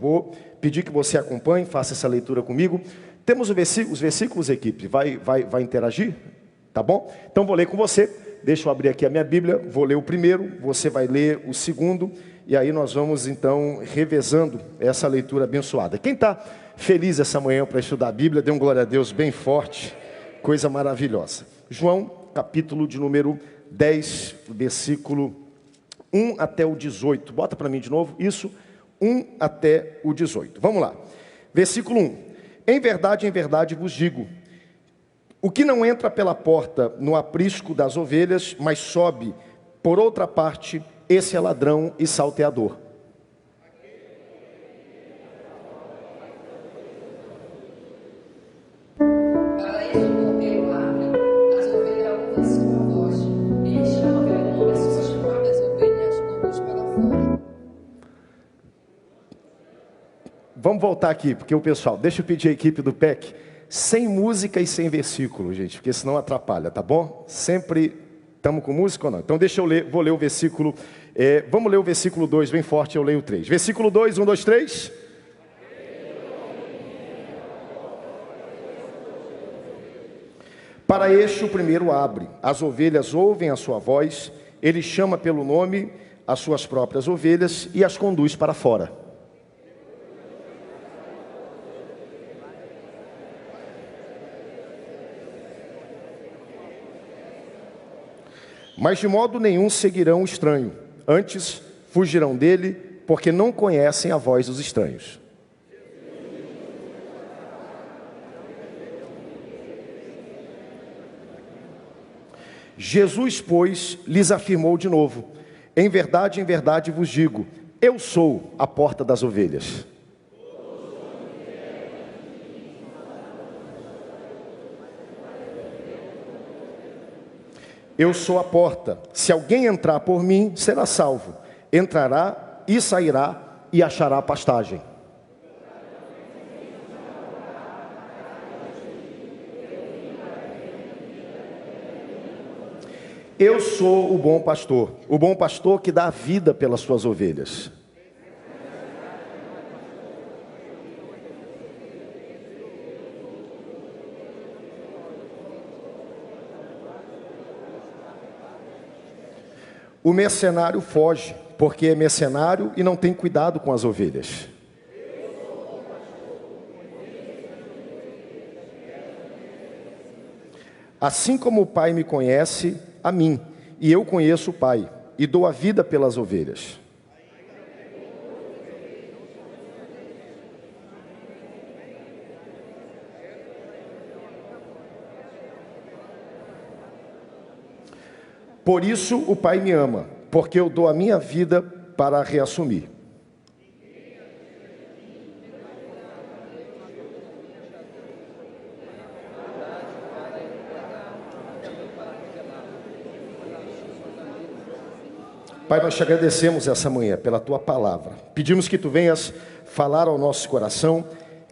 Vou pedir que você acompanhe, faça essa leitura comigo. Temos os versículos, equipe. Vai interagir? Tá bom? Então vou ler com você. Deixa eu abrir aqui a minha Bíblia. Vou ler o primeiro, você vai ler o segundo. E aí nós vamos então revezando essa leitura abençoada. Quem está feliz essa manhã para estudar a Bíblia, dê um glória a Deus bem forte. Coisa maravilhosa. João, capítulo de número 10, versículo 1 até o 18. Bota para mim de novo, isso, 1 até o 18. Vamos lá. Versículo 1. Em verdade vos digo, o que não entra pela porta no aprisco das ovelhas, mas sobe por outra parte, esse é ladrão e salteador. Vamos voltar aqui, porque o pessoal, deixa eu pedir a equipe do PEC, sem música e sem versículo, gente, porque senão atrapalha, tá bom? Sempre estamos com música ou não? Então deixa eu ler, vou ler o versículo, vamos ler o versículo 2 bem forte, eu leio o 3. Versículo 2, 1, 2, 3. Para este o primeiro abre, as ovelhas ouvem a sua voz, ele chama pelo nome as suas próprias ovelhas e as conduz para fora. Mas de modo nenhum seguirão o estranho, antes fugirão dele, porque não conhecem a voz dos estranhos. Jesus, pois, lhes afirmou de novo, em verdade vos digo, eu sou a porta das ovelhas. Eu sou a porta, se alguém entrar por mim, será salvo. Entrará e sairá e achará pastagem. Eu sou o bom pastor que dá a vida pelas suas ovelhas. O mercenário foge, porque é mercenário e não tem cuidado com as ovelhas. Assim como o Pai me conhece, a mim, e eu conheço o Pai, e dou a vida pelas ovelhas. Por isso o Pai me ama, porque eu dou a minha vida para reassumir. Pai, nós te agradecemos essa manhã pela tua palavra. Pedimos que tu venhas falar ao nosso coração,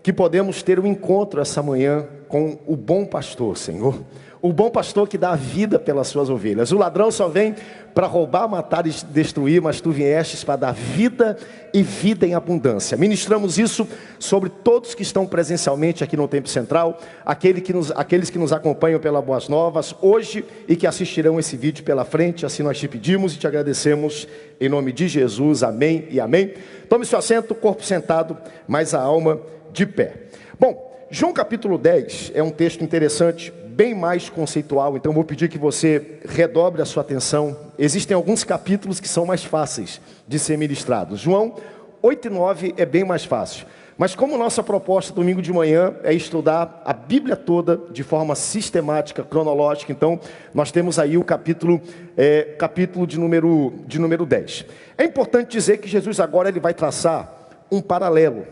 que podemos ter um encontro essa manhã com o bom pastor, Senhor. O bom pastor que dá a vida pelas suas ovelhas. O ladrão só vem para roubar, matar e destruir, mas tu viestes para dar vida e vida em abundância. Ministramos isso sobre todos que estão presencialmente aqui no Templo Central, aqueles que nos acompanham pela Boas Novas, hoje e que assistirão esse vídeo pela frente. Assim nós te pedimos e te agradecemos em nome de Jesus. Amém e amém. Tome seu assento, corpo sentado, mas a alma de pé. Bom, João capítulo 10 é um texto interessante, bem mais conceitual, então vou pedir que você redobre a sua atenção. Existem alguns capítulos que são mais fáceis de ser ministrados. João 8 e 9 é bem mais fácil. Mas como nossa proposta domingo de manhã é estudar a Bíblia toda de forma sistemática, cronológica, então nós temos aí o capítulo de número 10. É importante dizer que Jesus agora ele vai traçar um paralelo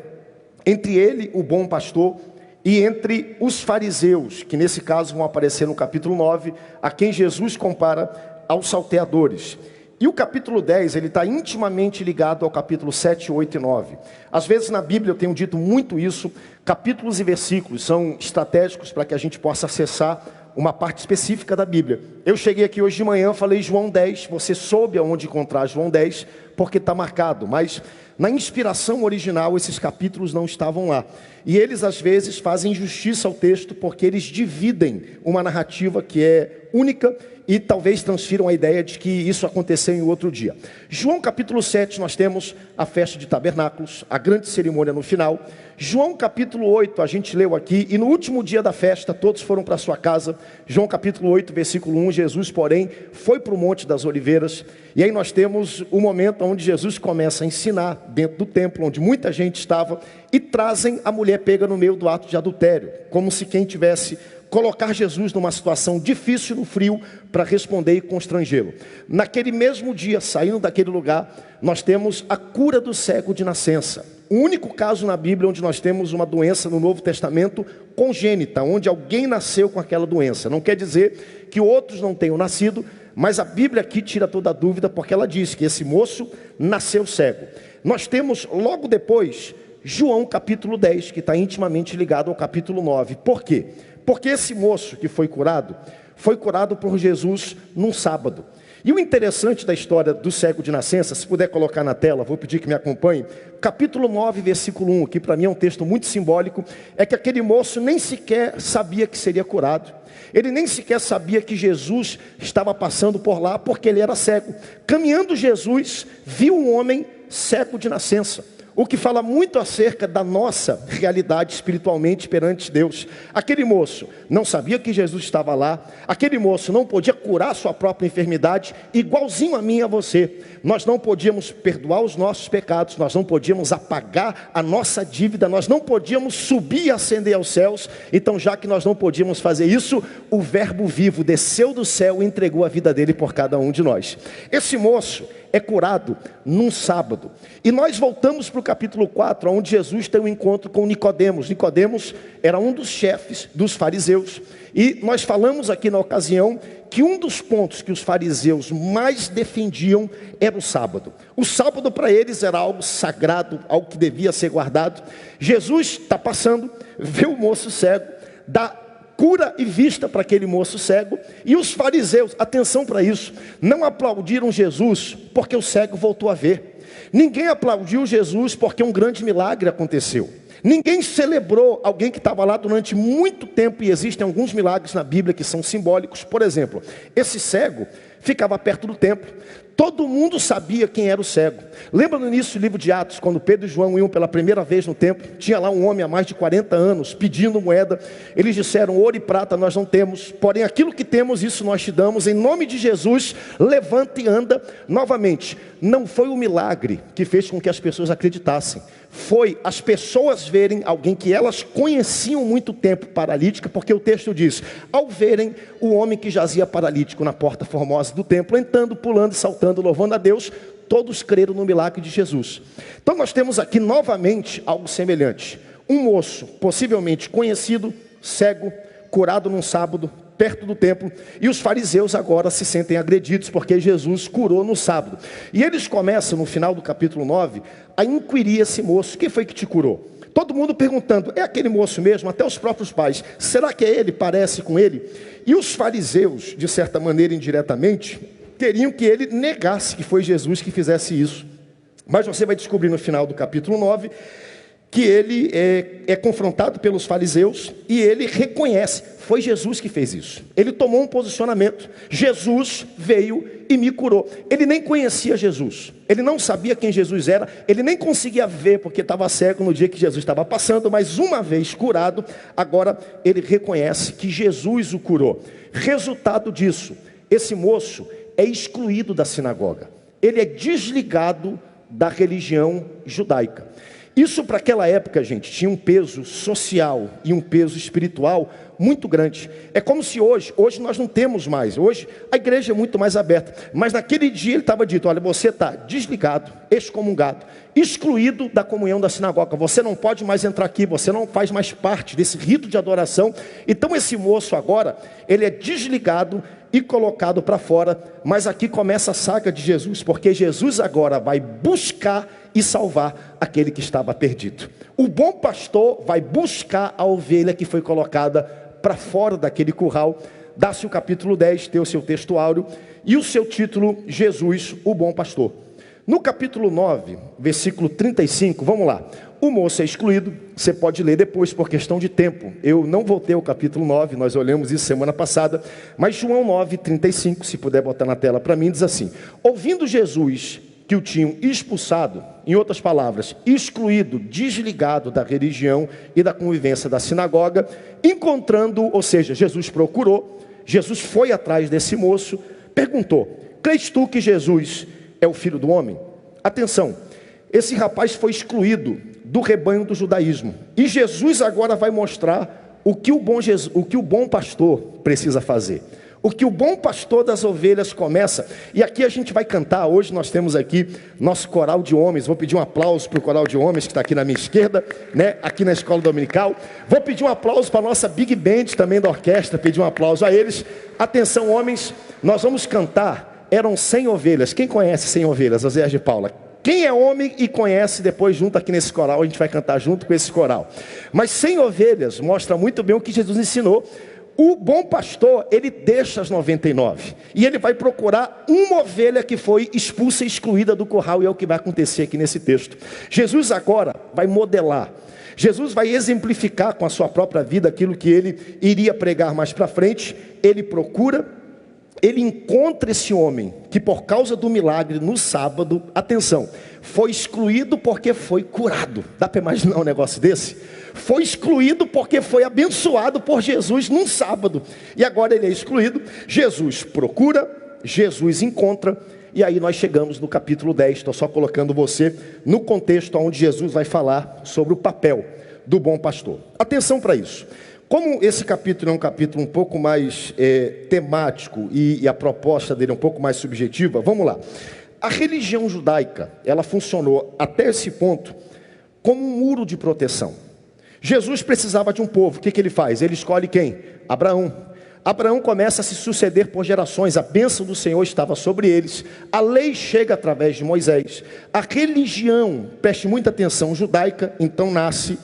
entre ele, o bom pastor, e entre os fariseus, que nesse caso vão aparecer no capítulo 9, a quem Jesus compara aos salteadores. E o capítulo 10, ele está intimamente ligado ao capítulo 7, 8 e 9. Às vezes na Bíblia eu tenho dito muito isso, capítulos e versículos são estratégicos para que a gente possa acessar uma parte específica da Bíblia. Eu cheguei aqui hoje de manhã, falei João 10, você soube aonde encontrar João 10, porque está marcado, mas na inspiração original esses capítulos não estavam lá. E eles às vezes fazem justiça ao texto, porque eles dividem uma narrativa que é única e talvez transfiram a ideia de que isso aconteceu em outro dia. João capítulo 7, nós temos a festa de tabernáculos, a grande cerimônia no final. João capítulo 8, a gente leu aqui, e no último dia da festa, todos foram para sua casa. João capítulo 8, versículo 1, Jesus, porém, foi para o Monte das Oliveiras. E aí nós temos o momento onde Jesus começa a ensinar dentro do templo, onde muita gente estava, e trazem a mulher pega no meio do ato de adultério, como se quem tivesse colocar Jesus numa situação difícil no frio para responder e constrangê-lo. Naquele mesmo dia, saindo daquele lugar, nós temos a cura do cego de nascença. O único caso na Bíblia onde nós temos uma doença no Novo Testamento congênita, onde alguém nasceu com aquela doença. Não quer dizer que outros não tenham nascido, mas a Bíblia aqui tira toda a dúvida, porque ela diz que esse moço nasceu cego. Nós temos logo depois João capítulo 10, que está intimamente ligado ao capítulo 9. Por quê? Porque esse moço que foi curado por Jesus num sábado. E o interessante da história do cego de nascença, se puder colocar na tela, vou pedir que me acompanhe, capítulo 9, versículo 1, que para mim é um texto muito simbólico, é que aquele moço nem sequer sabia que seria curado. Ele nem sequer sabia que Jesus estava passando por lá, porque ele era cego. Caminhando Jesus, viu um homem cego de nascença. O que fala muito acerca da nossa realidade espiritualmente perante Deus. Aquele moço não sabia que Jesus estava lá. Aquele moço não podia curar sua própria enfermidade, igualzinho a mim e a você. Nós não podíamos perdoar os nossos pecados, nós não podíamos apagar a nossa dívida, nós não podíamos subir e ascender aos céus. Então, já que nós não podíamos fazer isso, o Verbo vivo desceu do céu e entregou a vida dele por cada um de nós. Esse moço é curado num sábado. E nós voltamos para o capítulo 4, onde Jesus tem um encontro com Nicodemos. Nicodemos era um dos chefes dos fariseus. E nós falamos aqui na ocasião que um dos pontos que os fariseus mais defendiam era o sábado. O sábado para eles era algo sagrado, algo que devia ser guardado. Jesus está passando, vê o moço cego, dá cura e vista para aquele moço cego. E os fariseus, atenção para isso, não aplaudiram Jesus porque o cego voltou a ver. Ninguém aplaudiu Jesus porque um grande milagre aconteceu. Ninguém celebrou alguém que estava lá durante muito tempo. E existem alguns milagres na Bíblia que são simbólicos. Por exemplo, esse cego ficava perto do templo. Todo mundo sabia quem era o cego. Lembra no início do livro de Atos, quando Pedro e João iam pela primeira vez no templo? Tinha lá um homem há mais de 40 anos pedindo moeda. Eles disseram: ouro e prata nós não temos, porém aquilo que temos, isso nós te damos. Em nome de Jesus, levanta e anda. Novamente, não foi o milagre que fez com que as pessoas acreditassem. Foi as pessoas verem alguém que elas conheciam muito tempo paralítica, porque o texto diz: ao verem o homem que jazia paralítico na porta formosa do templo, entrando, pulando e saltando, louvando a Deus, todos creram no milagre de Jesus. Então nós temos aqui novamente algo semelhante. Um moço, possivelmente conhecido, cego, curado num sábado, perto do templo, e os fariseus agora se sentem agredidos, porque Jesus curou no sábado. E eles começam, no final do capítulo 9, a inquirir esse moço: quem foi que te curou? Todo mundo perguntando: é aquele moço mesmo? Até os próprios pais: será que é ele? Parece com ele? E os fariseus, de certa maneira indiretamente, queriam que ele negasse que foi Jesus que fizesse isso. Mas você vai descobrir no final do capítulo 9, que ele é confrontado pelos fariseus, e ele reconhece: foi Jesus que fez isso. Ele tomou um posicionamento: Jesus veio e me curou. Ele nem conhecia Jesus, ele não sabia quem Jesus era, ele nem conseguia ver porque estava cego no dia que Jesus estava passando, mas uma vez curado, agora ele reconhece que Jesus o curou. Resultado disso, esse moço é excluído da sinagoga, ele é desligado da religião judaica. Isso para aquela época, gente, tinha um peso social e um peso espiritual muito grande. É como se hoje nós não temos mais. Hoje a igreja é muito mais aberta. Mas naquele dia ele estava dito: olha, você está desligado, excomungado, excluído da comunhão da sinagoga. Você não pode mais entrar aqui, você não faz mais parte desse rito de adoração. Então esse moço agora, ele é desligado e colocado para fora. Mas aqui começa a saga de Jesus, porque Jesus agora vai buscar e salvar aquele que estava perdido. O bom pastor vai buscar a ovelha que foi colocada para fora daquele curral, dá-se o capítulo 10, tem o seu texto áureo, e o seu título, Jesus, o bom pastor. No capítulo 9, versículo 35, vamos lá. O moço é excluído, você pode ler depois por questão de tempo. Eu não voltei ao capítulo 9, nós olhamos isso semana passada, mas João 9, 35, se puder botar na tela para mim, diz assim: ouvindo Jesus que o tinham expulsado, em outras palavras, excluído, desligado da religião e da convivência da sinagoga, encontrando, ou seja, Jesus procurou, Jesus foi atrás desse moço, perguntou: crês tu que Jesus é o Filho do Homem? Atenção, esse rapaz foi excluído do rebanho do judaísmo, e Jesus agora vai mostrar o que o bom pastor precisa fazer. O que o bom pastor das ovelhas começa, e aqui a gente vai cantar. Hoje nós temos aqui nosso coral de homens. Vou pedir um aplauso para o coral de homens que está aqui na minha esquerda, né? Aqui na escola dominical. Vou pedir um aplauso para a nossa Big Band também da orquestra, pedir um aplauso a eles. Atenção, homens, nós vamos cantar Eram 100 ovelhas. Quem conhece 100 ovelhas? José de Paula. Quem é homem e conhece, depois junto aqui nesse coral, a gente vai cantar junto com esse coral. Mas 100 ovelhas mostra muito bem o que Jesus ensinou. O bom pastor, ele deixa as 99 e ele vai procurar uma ovelha que foi expulsa e excluída do curral, e é o que vai acontecer aqui nesse texto. Jesus agora vai modelar, Jesus vai exemplificar com a sua própria vida aquilo que ele iria pregar mais para frente. Ele procura, ele encontra esse homem que por causa do milagre no sábado, atenção, foi excluído porque foi curado. Dá para imaginar um negócio desse? Foi excluído porque foi abençoado por Jesus num sábado, e agora ele é excluído. Jesus procura, Jesus encontra, e aí nós chegamos no capítulo 10. Estou só colocando você no contexto onde Jesus vai falar sobre o papel do bom pastor. Atenção para isso. Como esse capítulo é um capítulo um pouco mais temático e a proposta dele é um pouco mais subjetiva, vamos lá. A religião judaica, ela funcionou até esse ponto como um muro de proteção. Jesus precisava de um povo. O que ele faz? Ele escolhe quem? Abraão. Abraão começa a se suceder por gerações. A bênção do Senhor estava sobre eles. A lei chega através de Moisés. A religião, preste muita atenção, judaica, então nasce.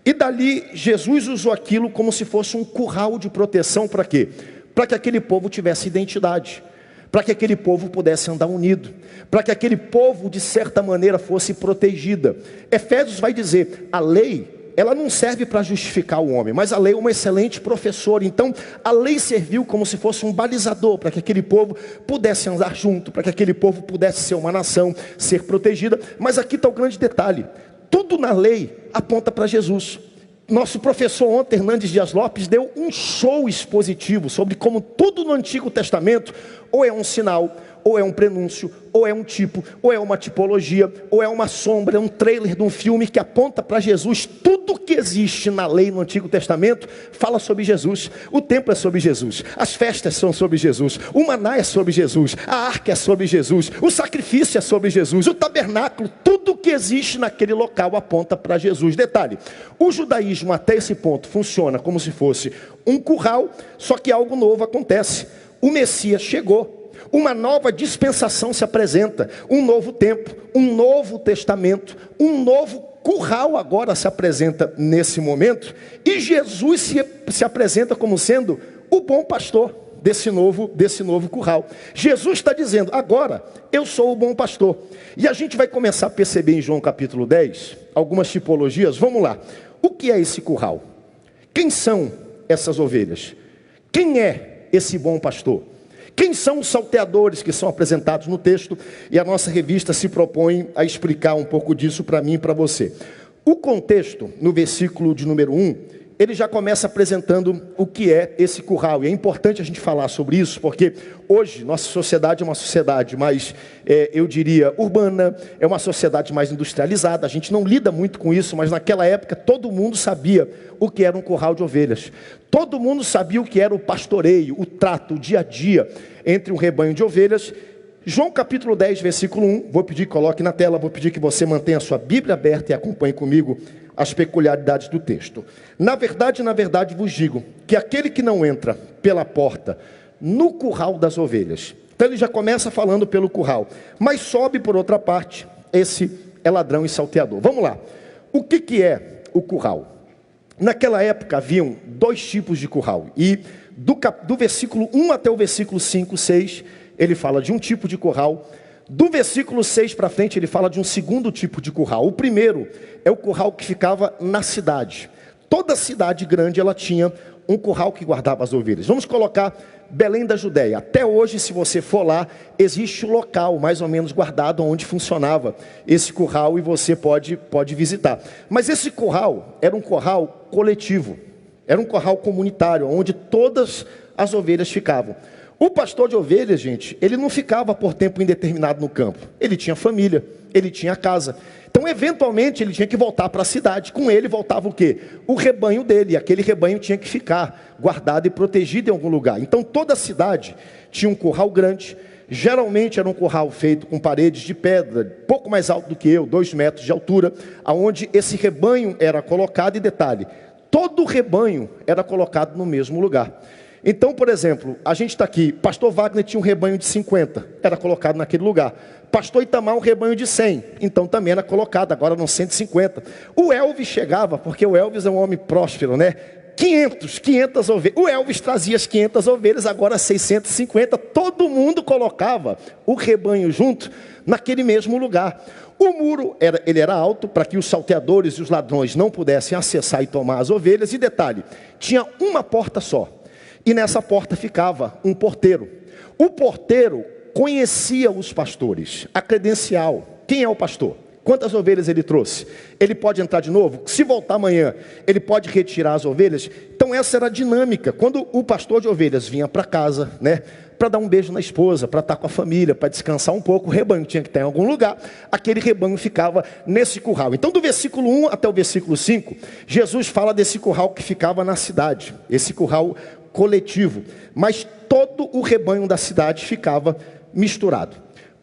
E dali Jesus usou aquilo como se fosse um curral de proteção. Para quê? Para que aquele povo tivesse identidade, para que aquele povo pudesse andar unido, para que aquele povo de certa maneira fosse protegida. Efésios vai dizer, a lei, ela não serve para justificar o homem, mas a lei é uma excelente professora. Então a lei serviu como se fosse um balizador, para que aquele povo pudesse andar junto, para que aquele povo pudesse ser uma nação, ser protegida. Mas aqui está o grande detalhe, tudo na lei aponta para Jesus. Nosso professor ontem, Hernandes Dias Lopes, deu um show expositivo sobre como tudo no Antigo Testamento ou é um sinal, ou é um prenúncio, ou é um tipo, ou é uma tipologia, ou é uma sombra, é um trailer de um filme que aponta para Jesus. Tudo que existe na lei no Antigo Testamento fala sobre Jesus. O templo é sobre Jesus, as festas são sobre Jesus, o maná é sobre Jesus, a arca é sobre Jesus, o sacrifício é sobre Jesus, o tabernáculo, tudo que existe naquele local aponta para Jesus. Detalhe, o judaísmo até esse ponto funciona como se fosse um curral, só que algo novo acontece. O Messias chegou. Uma nova dispensação se apresenta, um novo tempo, um novo testamento, um novo curral agora se apresenta nesse momento, e Jesus se apresenta como sendo o bom pastor desse novo curral. Jesus está dizendo, agora eu sou o bom pastor. E a gente vai começar a perceber em João capítulo 10, algumas tipologias. Vamos lá, o que é esse curral? Quem são essas ovelhas? Quem é esse bom pastor? Quem são os salteadores que são apresentados no texto? E a nossa revista se propõe a explicar um pouco disso para mim e para você. O contexto, no versículo de número 1, ele já começa apresentando o que é esse curral. E é importante a gente falar sobre isso, porque hoje nossa sociedade é uma sociedade mais, eu diria, urbana, é uma sociedade mais industrializada. A gente não lida muito com isso, mas naquela época todo mundo sabia o que era um curral de ovelhas. Todo mundo sabia o que era o pastoreio, o trato, o dia a dia entre um rebanho de ovelhas. João capítulo 10, versículo 1, vou pedir que coloque na tela, vou pedir que você mantenha a sua Bíblia aberta e acompanhe comigo as peculiaridades do texto. Na verdade vos digo, que aquele que não entra pela porta no curral das ovelhas, então ele já começa falando pelo curral, mas sobe por outra parte, esse é ladrão e salteador. Vamos lá, o que é o curral? Naquela época haviam dois tipos de curral. E do versículo 1 até o versículo 5, 6, ele fala de um tipo de curral. Do versículo 6 para frente, ele fala de um segundo tipo de curral. O primeiro é o curral que ficava na cidade. Toda cidade grande, ela tinha um curral que guardava as ovelhas. Vamos colocar Belém da Judéia. Até hoje, se você for lá, existe um local mais ou menos guardado onde funcionava esse curral e você pode visitar. Mas esse curral era um curral coletivo, era um curral comunitário, onde todas as ovelhas ficavam. O pastor de ovelhas, gente, ele não ficava por tempo indeterminado no campo. Ele tinha família, ele tinha casa. Então, eventualmente, ele tinha que voltar para a cidade. Com ele voltava o quê? O rebanho dele. E aquele rebanho tinha que ficar guardado e protegido em algum lugar. Então, toda a cidade tinha um curral grande. Geralmente era um curral feito com paredes de pedra, pouco mais alto do que 2 metros de altura, aonde esse rebanho era colocado. E detalhe, todo o rebanho era colocado no mesmo lugar. Então, por exemplo, a gente está aqui, pastor Wagner tinha um rebanho de 50, era colocado naquele lugar. Pastor Itamar um rebanho de 100, então também era colocado, agora no 150. O Elvis chegava, porque o Elvis é um homem próspero, né? 500 ovelhas. O Elvis trazia as 500 ovelhas, agora 650. Todo mundo colocava o rebanho junto naquele mesmo lugar. O muro ele era alto para que os salteadores e os ladrões não pudessem acessar e tomar as ovelhas. E detalhe, tinha uma porta só. E nessa porta ficava um porteiro. O porteiro conhecia os pastores, a credencial. Quem é o pastor? Quantas ovelhas ele trouxe? Ele pode entrar de novo? Se voltar amanhã, ele pode retirar as ovelhas? Então essa era a dinâmica. Quando o pastor de ovelhas vinha para casa, né, para dar um beijo na esposa, para estar com a família, para descansar um pouco, o rebanho tinha que estar em algum lugar, aquele rebanho ficava nesse curral. Então do versículo 1 até o versículo 5, Jesus fala desse curral que ficava na cidade, esse curral coletivo, mas todo o rebanho da cidade ficava misturado.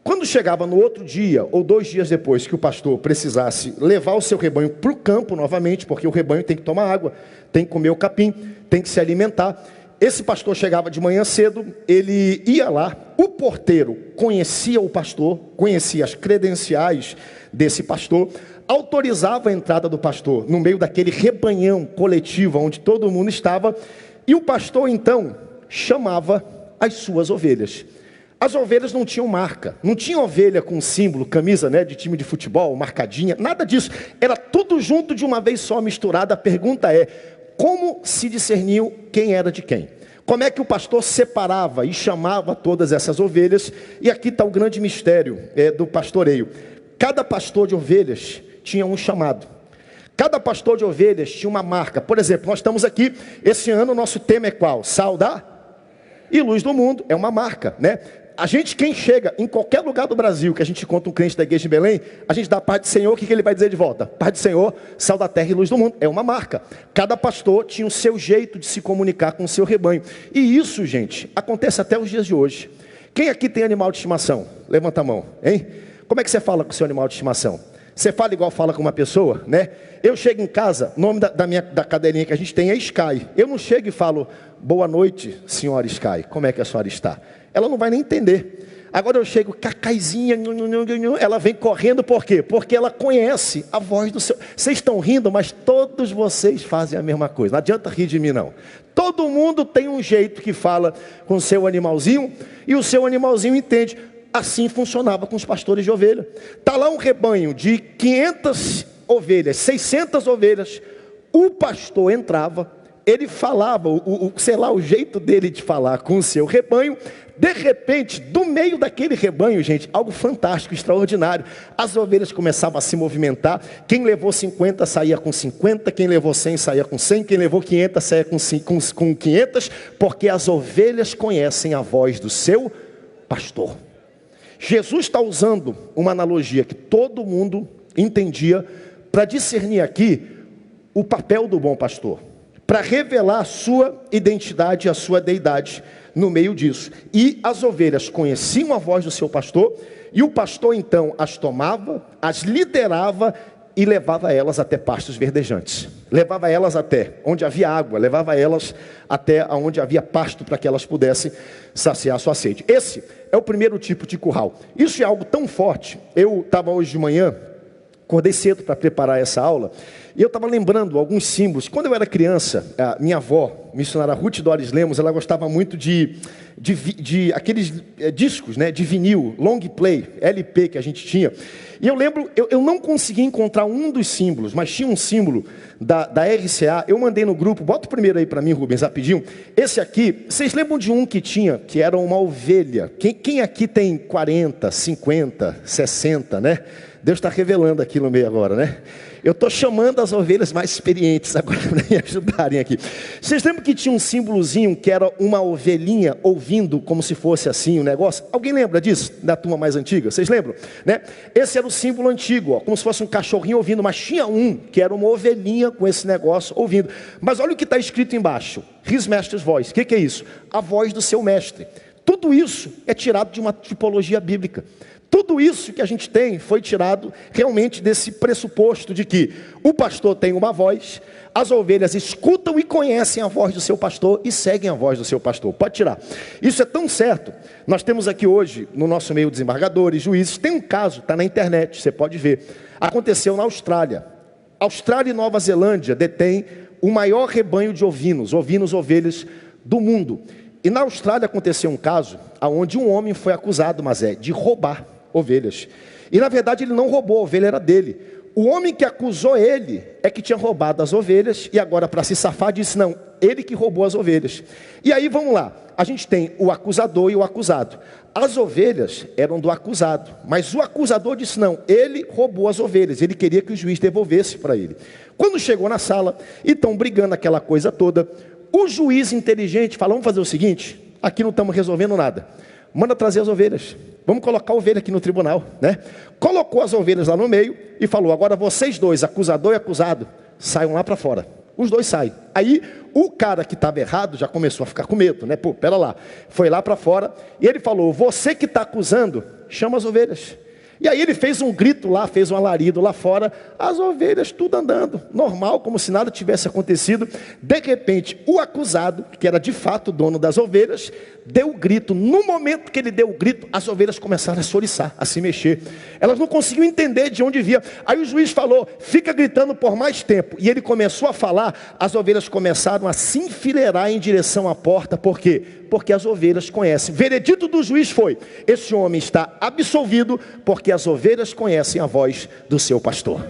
Quando chegava no outro dia, ou 2 dias depois, que o pastor precisasse levar o seu rebanho para o campo novamente, porque o rebanho tem que tomar água, tem que comer o capim, tem que se alimentar, esse pastor chegava de manhã cedo, ele ia lá, o porteiro conhecia o pastor, conhecia as credenciais desse pastor, autorizava a entrada do pastor no meio daquele rebanhão coletivo, onde todo mundo estava, e o pastor então chamava as suas ovelhas. As ovelhas não tinham marca, não tinha ovelha com símbolo, camisa, né, de time de futebol, marcadinha, nada disso. Era tudo junto de uma vez só, misturado. A pergunta é, como se discerniu quem era de quem? Como é que o pastor separava e chamava todas essas ovelhas? E aqui está o grande mistério do pastoreio. Cada pastor de ovelhas tinha um chamado. Cada pastor de ovelhas tinha uma marca. Por exemplo, nós estamos aqui, esse ano o nosso tema é qual? Sal e luz do mundo, é uma marca, né? A gente, quem chega em qualquer lugar do Brasil, que a gente encontra um crente da igreja de Belém, a gente dá a paz do Senhor, o que ele vai dizer de volta? Paz do Senhor, sal da terra e luz do mundo, é uma marca. Cada pastor tinha o seu jeito de se comunicar com o seu rebanho. E isso, gente, acontece até os dias de hoje. Quem aqui tem animal de estimação? Levanta a mão, hein? Como é que você fala com o seu animal de estimação? Você fala igual fala com uma pessoa, né? Eu chego em casa, o nome da cadeirinha que a gente tem é Sky. Eu não chego e falo, boa noite, senhora Sky, como é que a senhora está? Ela não vai nem entender. Agora eu chego, Cacaizinha, ela vem correndo, por quê? Porque ela conhece a voz do seu... Vocês estão rindo, mas todos vocês fazem a mesma coisa. Não adianta rir de mim, não. Todo mundo tem um jeito que fala com o seu animalzinho, e o seu animalzinho entende. Assim funcionava com os pastores de ovelha. Está lá um rebanho de 500 ovelhas, 600 ovelhas. O pastor entrava, ele falava, o jeito dele de falar com o seu rebanho. De repente, do meio daquele rebanho, gente, algo fantástico, extraordinário. As ovelhas começavam a se movimentar. Quem levou 50 saía com 50, quem levou 100 saía com 100, quem levou 500 saía com 500, porque as ovelhas conhecem a voz do seu pastor. Jesus está usando uma analogia que todo mundo entendia para discernir aqui o papel do bom pastor, para revelar a sua identidade e a sua deidade no meio disso. E as ovelhas conheciam a voz do seu pastor, e o pastor então as tomava, as liderava e levava elas até pastos verdejantes. Levava elas até onde havia água, levava elas até onde havia pasto para que elas pudessem saciar sua sede. Esse é o primeiro tipo de curral. Isso é algo tão forte. Eu estava hoje de manhã, acordei cedo para preparar essa aula, E eu estava lembrando alguns símbolos. Quando eu era criança, a minha avó, missionária Ruth Doris Lemos, ela gostava muito de aqueles discos, né, de vinil, long play, LP que a gente tinha. E eu lembro, eu não consegui encontrar um dos símbolos, mas tinha um símbolo da RCA. Eu mandei no grupo, bota o primeiro aí para mim, Rubens, rapidinho. Esse aqui, vocês lembram de um que tinha, que era uma ovelha? Quem aqui tem 40, 50, 60, né? Deus está revelando aqui no meio agora, né? Eu estou chamando as ovelhas mais experientes agora para me ajudarem aqui. Vocês lembram que tinha um símbolozinho que era uma ovelhinha ouvindo como se fosse assim o negócio? Alguém lembra disso? Da turma mais antiga? Vocês lembram? Né? Esse era o símbolo antigo, ó, como se fosse um cachorrinho ouvindo, mas tinha um que era uma ovelhinha com esse negócio ouvindo. Mas olha o que está escrito embaixo. His Master's Voice. O que é isso? A voz do seu mestre. Tudo isso é tirado de uma tipologia bíblica. Tudo isso que a gente tem foi tirado realmente desse pressuposto de que o pastor tem uma voz, as ovelhas escutam e conhecem a voz do seu pastor e seguem a voz do seu pastor. Pode tirar. Isso é tão certo. Nós temos aqui hoje, no nosso meio, desembargadores, juízes. Tem um caso, está na internet, você pode ver. Aconteceu na Austrália. Austrália e Nova Zelândia detêm o maior rebanho de ovinos, ovelhas do mundo. E na Austrália aconteceu um caso onde um homem foi acusado, de roubar ovelhas. E na verdade ele não roubou, a ovelha era dele. O homem que acusou ele é que tinha roubado as ovelhas e agora, para se safar, disse não, ele que roubou as ovelhas. E aí vamos lá, a gente tem o acusador e o acusado. As ovelhas eram do acusado, mas o acusador disse não, ele roubou as ovelhas, ele queria que o juiz devolvesse para ele. Quando chegou na sala e estão brigando aquela coisa toda, o juiz inteligente falou, vamos fazer o seguinte, aqui não estamos resolvendo nada, manda trazer as ovelhas, vamos colocar a ovelha aqui no tribunal, né? Colocou as ovelhas lá no meio e falou, agora vocês dois, acusador e acusado, saiam lá para fora. Os dois saem. Aí o cara que estava errado já começou a ficar com medo, né? Pô, pera lá. Foi lá para fora e ele falou, você que está acusando, chama as ovelhas. E aí ele fez um grito lá, fez um alarido lá fora, as ovelhas tudo andando, normal, como se nada tivesse acontecido. De repente, o acusado, que era de fato o dono das ovelhas, deu o grito. No momento que ele deu o grito, as ovelhas começaram a soriçar, a se mexer. Elas não conseguiam entender de onde via. Aí o juiz falou, fica gritando por mais tempo. E ele começou a falar, as ovelhas começaram a se enfileirar em direção à porta. Por quê? Porque as ovelhas conhecem. Veredito do juiz foi, esse homem está absolvido, porque as ovelhas conhecem a voz do seu pastor.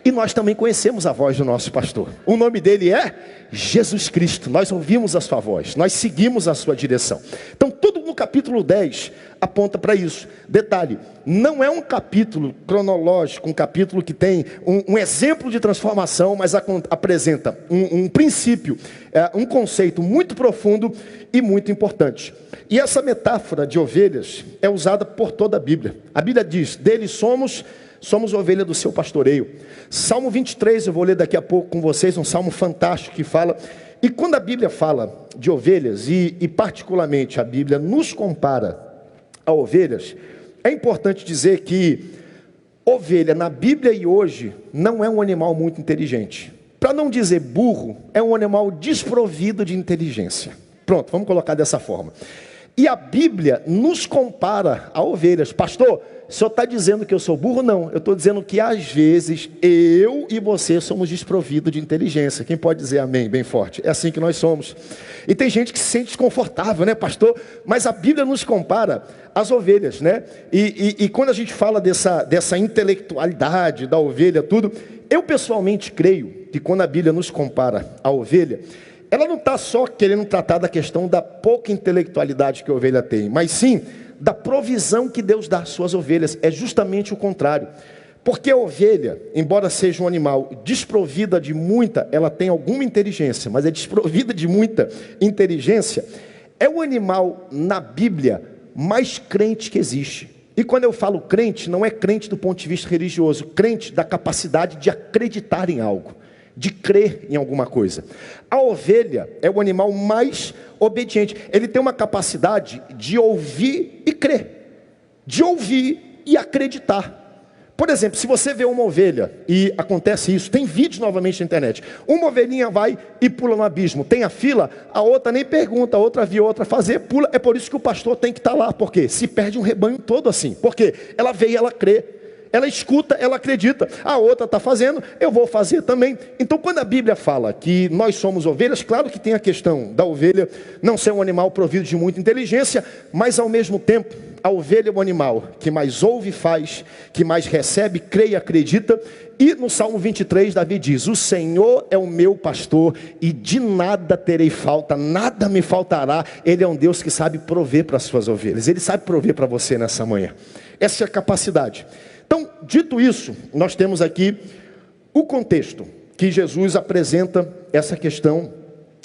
E nós também conhecemos a voz do nosso pastor. O nome dele é Jesus Cristo. Nós ouvimos a sua voz, nós seguimos a sua direção. Então tudo no capítulo 10 aponta para isso. Detalhe, não é um capítulo cronológico, um capítulo que tem um exemplo de transformação, mas apresenta um princípio, um conceito muito profundo e muito importante. E essa metáfora de ovelhas é usada por toda a Bíblia. A Bíblia diz, dele somos ovelha do seu pastoreio. Salmo 23, eu vou ler daqui a pouco com vocês, um salmo fantástico que fala. E quando a Bíblia fala de ovelhas, e particularmente a Bíblia nos compara a ovelhas, é importante dizer que ovelha na Bíblia e hoje não é um animal muito inteligente. Para não dizer burro, é um animal desprovido de inteligência. Pronto, vamos colocar dessa forma. E a Bíblia nos compara a ovelhas. Pastor, o senhor está dizendo que eu sou burro? Não, eu estou dizendo que às vezes eu e você somos desprovidos de inteligência. Quem pode dizer amém bem forte? É assim que nós somos. E tem gente que se sente desconfortável, né, pastor? Mas a Bíblia nos compara às ovelhas, né? E quando a gente fala dessa intelectualidade da ovelha, tudo, eu pessoalmente creio que quando a Bíblia nos compara à ovelha, ela não está só querendo tratar da questão da pouca intelectualidade que a ovelha tem, mas sim da provisão que Deus dá às suas ovelhas. É justamente o contrário. Porque a ovelha, embora seja um animal desprovida de muita, ela tem alguma inteligência, mas é desprovida de muita inteligência, é o animal na Bíblia mais crente que existe. E quando eu falo crente, não é crente do ponto de vista religioso, crente da capacidade de acreditar em algo, de crer em alguma coisa. A ovelha é o animal mais obediente. Ele tem uma capacidade de ouvir e crer, de ouvir e acreditar. Por exemplo, se você vê uma ovelha, e acontece isso, tem vídeos novamente na internet, uma ovelhinha vai e pula no abismo, tem a fila, a outra nem pergunta, a outra viu a outra fazer, pula. É por isso que o pastor tem que estar lá, porque se perde um rebanho todo assim, porque ela vê e ela crê. Ela escuta, ela acredita. A outra está fazendo, eu vou fazer também. Então, quando a Bíblia fala que nós somos ovelhas, claro que tem a questão da ovelha não ser um animal provido de muita inteligência, mas ao mesmo tempo, a ovelha é o animal que mais ouve e faz, que mais recebe, crê e acredita. E no Salmo 23, Davi diz: o Senhor é o meu pastor e de nada terei falta, nada me faltará. Ele é um Deus que sabe prover para as suas ovelhas. Ele sabe prover para você nessa manhã. Essa é a capacidade. Então, dito isso, nós temos aqui o contexto que Jesus apresenta essa questão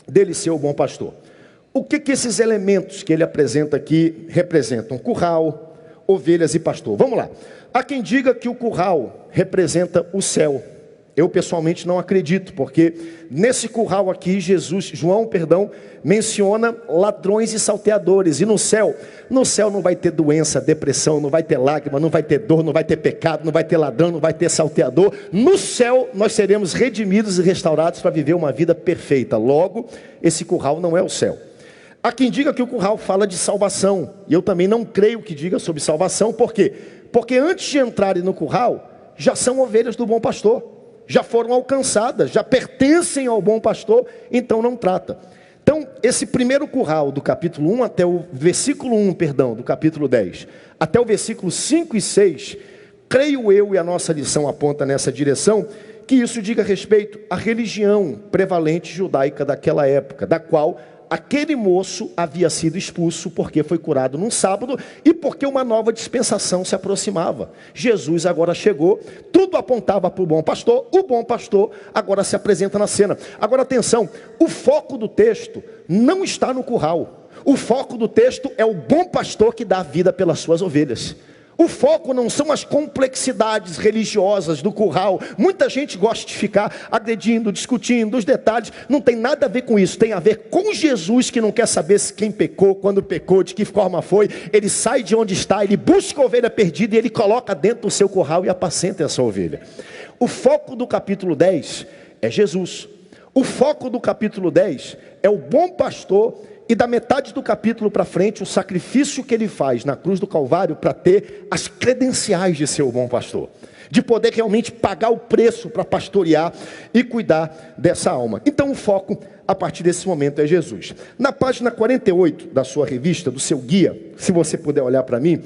dele ser o bom pastor. O que esses elementos que ele apresenta aqui representam? Curral, ovelhas e pastor. Vamos lá. Há quem diga que o curral representa o céu. Eu pessoalmente não acredito, porque nesse curral aqui, João, menciona ladrões e salteadores. E no céu não vai ter doença, depressão, não vai ter lágrima, não vai ter dor, não vai ter pecado, não vai ter ladrão, não vai ter salteador. No céu nós seremos redimidos e restaurados para viver uma vida perfeita. Logo, esse curral não é o céu. Há quem diga que o curral fala de salvação, e eu também não creio que diga sobre salvação. Por quê? Porque antes de entrarem no curral, já são ovelhas do bom pastor, já foram alcançadas, já pertencem ao bom pastor, então não trata. Então, esse primeiro curral do capítulo 1 até o versículo 1, do capítulo 10, até o versículo 5 e 6, creio eu, e a nossa lição aponta nessa direção, que isso diga respeito à religião prevalente judaica daquela época, da qual aquele moço havia sido expulso porque foi curado num sábado e porque uma nova dispensação se aproximava. Jesus agora chegou, tudo apontava para o bom pastor agora se apresenta na cena. Agora atenção, o foco do texto não está no curral. O foco do texto é o bom pastor que dá vida pelas suas ovelhas. O foco não são as complexidades religiosas do curral. Muita gente gosta de ficar agredindo, discutindo os detalhes. Não tem nada a ver com isso. Tem a ver com Jesus, que não quer saber se quem pecou, quando pecou, de que forma foi. Ele sai de onde está, ele busca a ovelha perdida e ele coloca dentro do seu curral e apacenta essa ovelha. O foco do capítulo 10 é Jesus. O foco do capítulo 10 é o bom pastor. E da metade do capítulo para frente, o sacrifício que ele faz na cruz do Calvário para ter as credenciais de ser o bom pastor, de poder realmente pagar o preço para pastorear e cuidar dessa alma. Então o foco a partir desse momento é Jesus. Na página 48 da sua revista, do seu guia, se você puder olhar para mim,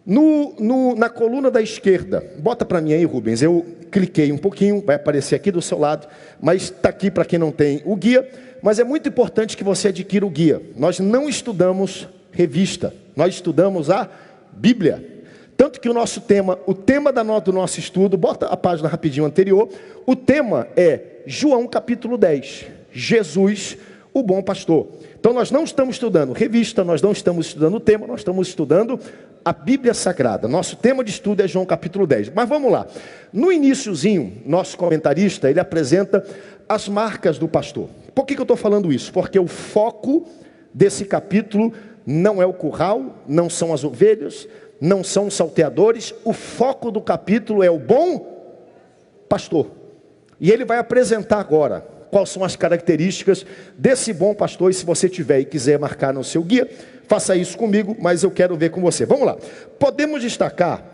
na coluna da esquerda, bota para mim aí, Rubens, eu cliquei um pouquinho, vai aparecer aqui do seu lado, mas está aqui para quem não tem o guia. Mas é muito importante que você adquira o guia. Nós não estudamos revista, nós estudamos a Bíblia. Tanto que o tema do nosso estudo, bota a página rapidinho anterior, o tema é João capítulo 10, Jesus, o bom pastor. Então nós não estamos estudando revista, nós não estamos estudando o tema, nós estamos estudando a Bíblia Sagrada. Nosso tema de estudo é João capítulo 10. Mas vamos lá. No iniciozinho, nosso comentarista, ele apresenta as marcas do pastor. Por que eu estou falando isso? Porque o foco desse capítulo não é o curral, não são as ovelhas, não são os salteadores. O foco do capítulo é o bom pastor. E ele vai apresentar agora quais são as características desse bom pastor. E se você tiver e quiser marcar no seu guia, faça isso comigo, mas eu quero ver com você. Vamos lá. Podemos destacar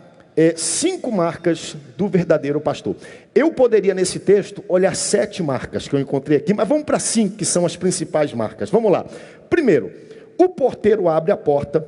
5 marcas do verdadeiro pastor. Eu poderia nesse texto olhar 7 marcas que eu encontrei aqui, mas vamos para 5 que são as principais marcas. Vamos lá. Primeiro, o porteiro abre a porta,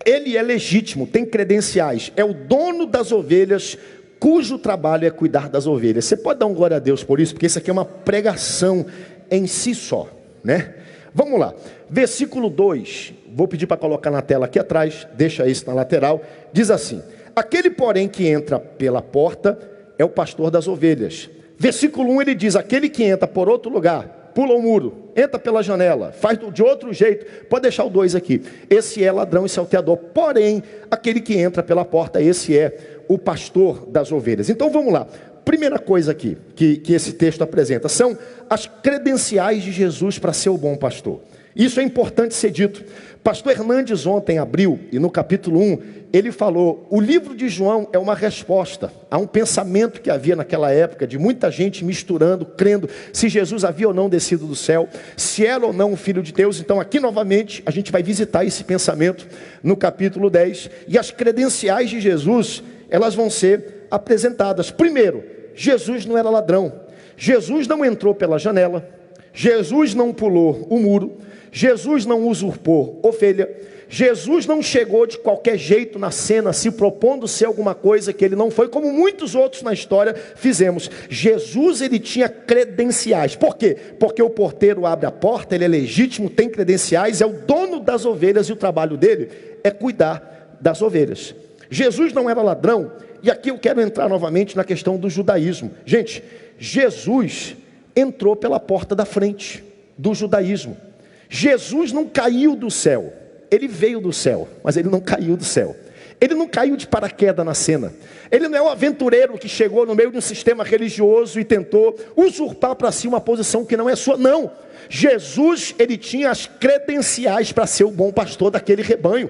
ele é legítimo, tem credenciais, é o dono das ovelhas, cujo trabalho é cuidar das ovelhas. Você pode dar um glória a Deus por isso, porque isso aqui é uma pregação em si só, né? Vamos lá, versículo 2, vou pedir para colocar na tela aqui atrás, deixa isso na lateral, diz assim: aquele, porém, que entra pela porta é o pastor das ovelhas. Versículo 1 ele diz: aquele que entra por outro lugar, pula o muro, entra pela janela, faz de outro jeito, pode deixar o 2 aqui, esse é ladrão e salteador. Porém, aquele que entra pela porta, esse é o pastor das ovelhas. Então vamos lá. Primeira coisa aqui que esse texto apresenta são as credenciais de Jesus para ser o bom pastor. Isso é importante ser dito. Pastor Hernandes ontem abriu, e no capítulo 1, ele falou, o livro de João é uma resposta a um pensamento que havia naquela época, de muita gente misturando, crendo, se Jesus havia ou não descido do céu, se era ou não o Filho de Deus. Então aqui novamente, a gente vai visitar esse pensamento no capítulo 10, e as credenciais de Jesus, elas vão ser apresentadas. Primeiro, Jesus não era ladrão. Jesus não entrou pela janela. Jesus não pulou o muro. Jesus não usurpou ovelha. Jesus não chegou de qualquer jeito na cena, se propondo ser alguma coisa que ele não foi, como muitos outros na história fizemos. Jesus, ele tinha credenciais. Por quê? Porque o porteiro abre a porta, ele é legítimo, tem credenciais, é o dono das ovelhas e o trabalho dele é cuidar das ovelhas. Jesus não era ladrão, e aqui eu quero entrar novamente na questão do judaísmo. Gente, Jesus entrou pela porta da frente do judaísmo. Jesus não caiu do céu. Ele veio do céu, mas ele não caiu do céu. Ele não caiu de paraquedas na cena. Ele não é um aventureiro que chegou no meio de um sistema religioso e tentou usurpar para si uma posição que não é sua. Não. Jesus, ele tinha as credenciais para ser o bom pastor daquele rebanho.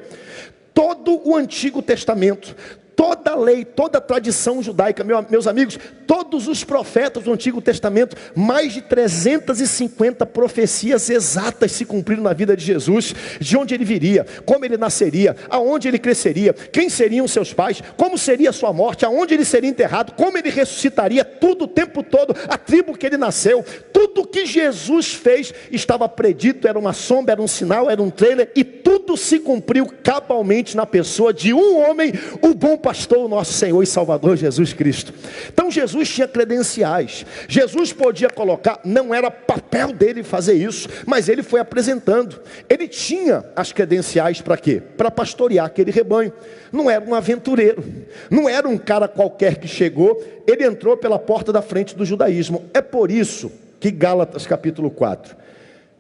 Todo o Antigo Testamento, toda a lei, toda a tradição judaica, meus amigos, todos os profetas do Antigo Testamento, mais de 350 profecias exatas se cumpriram na vida de Jesus, de onde ele viria, como ele nasceria, aonde ele cresceria, quem seriam seus pais, como seria a sua morte, aonde ele seria enterrado, como ele ressuscitaria, tudo o tempo todo, a tribo que ele nasceu, tudo que Jesus fez estava predito, era uma sombra, era um sinal, era um trailer, e tudo se cumpriu cabalmente na pessoa de um homem, o bom pastor, o nosso Senhor e Salvador Jesus Cristo. Então Jesus tinha credenciais. Jesus podia colocar, não era papel dele fazer isso, mas ele foi apresentando. Ele tinha as credenciais para quê? Para pastorear aquele rebanho. Não era um aventureiro, não era um cara qualquer que chegou, ele entrou pela porta da frente do judaísmo. É por isso que Gálatas capítulo 4,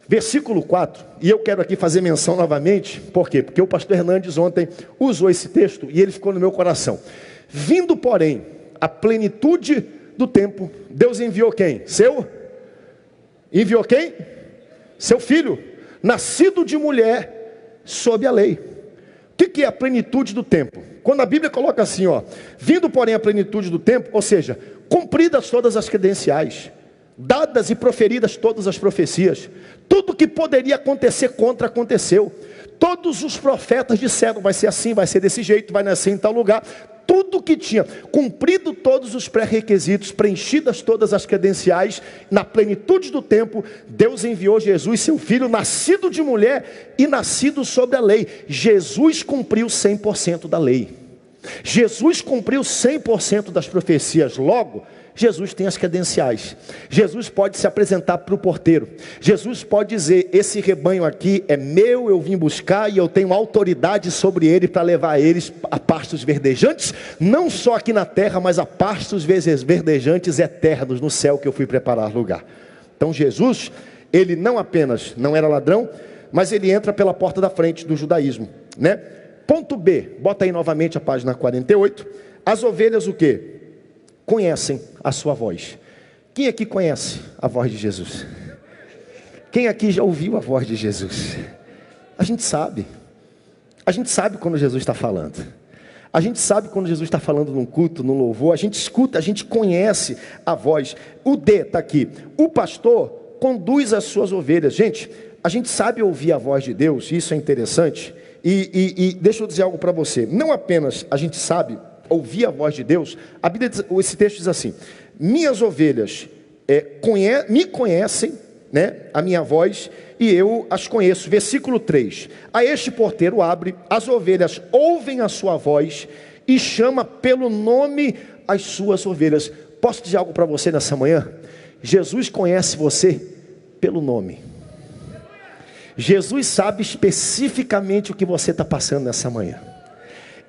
versículo 4, e eu quero aqui fazer menção novamente, por quê? Porque o pastor Hernandes ontem usou esse texto e ele ficou no meu coração. Vindo, porém, a plenitude do tempo, Deus enviou quem? Enviou quem? Seu filho, nascido de mulher, sob a lei. O que é a plenitude do tempo? Quando a Bíblia coloca assim, ó, vindo, porém, a plenitude do tempo, ou seja, cumpridas todas as credenciais, dadas e proferidas todas as profecias, tudo que poderia acontecer aconteceu. Todos os profetas disseram, vai ser assim, vai ser desse jeito, vai nascer em tal lugar. Tudo que tinha, cumprido todos os pré-requisitos, preenchidas todas as credenciais, na plenitude do tempo, Deus enviou Jesus, seu filho, nascido de mulher e nascido sobre a lei. Jesus cumpriu 100% da lei. Jesus cumpriu 100% das profecias. Logo, Jesus tem as credenciais. Jesus pode se apresentar para o porteiro. Jesus pode dizer, esse rebanho aqui é meu, eu vim buscar e eu tenho autoridade sobre ele para levar eles a pastos verdejantes, não só aqui na terra, mas a pastos verdejantes eternos no céu que eu fui preparar lugar. Então Jesus, ele não apenas não era ladrão, mas ele entra pela porta da frente do judaísmo, né? Ponto B, bota aí novamente a página 48. As ovelhas o quê? Conhecem a sua voz. Quem aqui conhece a voz de Jesus? Quem aqui já ouviu a voz de Jesus? A gente sabe. A gente sabe quando Jesus está falando. A gente sabe quando Jesus está falando num culto, num louvor. A gente escuta, a gente conhece a voz. O D está aqui. O pastor conduz as suas ovelhas. Gente, a gente sabe ouvir a voz de Deus. Isso é interessante. E deixa eu dizer algo para você. Não apenas a gente sabe ouvir a voz de Deus, a Bíblia diz, esse texto diz assim, minhas ovelhas me conhecem, né, a minha voz, e eu as conheço. Versículo 3, a este porteiro abre, as ovelhas ouvem a sua voz, e chama pelo nome as suas ovelhas. Posso dizer algo para você nessa manhã? Jesus conhece você pelo nome. Jesus sabe especificamente o que você está passando nessa manhã.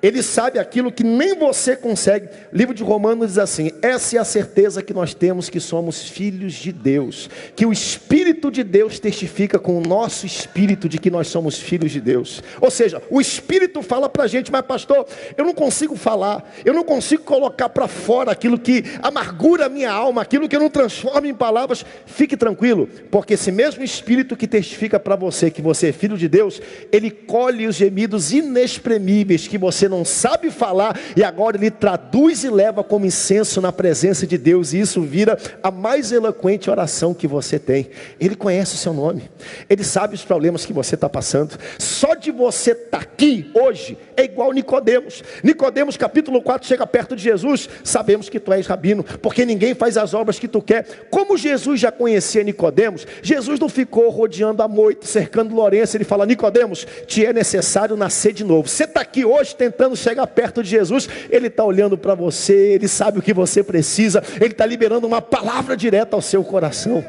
Ele sabe aquilo que nem você consegue. O livro de Romanos diz assim, essa é a certeza que nós temos, que somos filhos de Deus, que o Espírito de Deus testifica com o nosso espírito de que nós somos filhos de Deus. Ou seja, o Espírito fala para a gente, mas pastor, eu não consigo falar, eu não consigo colocar para fora aquilo que amargura a minha alma, aquilo que eu não transformo em palavras. Fique tranquilo, porque esse mesmo Espírito que testifica para você que você é filho de Deus, ele colhe os gemidos inexprimíveis que você não sabe falar, e agora ele traduz e leva como incenso na presença de Deus, e isso vira a mais eloquente oração que você tem. Ele conhece o seu nome, ele sabe os problemas que você está passando. Só de você estar aqui hoje é igual Nicodemos. Nicodemos capítulo 4 chega perto de Jesus: sabemos que tu és rabino, porque ninguém faz as obras que tu quer. Como Jesus já conhecia Nicodemos, Jesus não ficou rodeando a moita, cercando Lourenço. Ele fala: Nicodemos, te é necessário nascer de novo. Você está aqui hoje tentando chegar perto de Jesus, ele está olhando para você, ele sabe o que você precisa, ele está liberando uma palavra direta ao seu coração.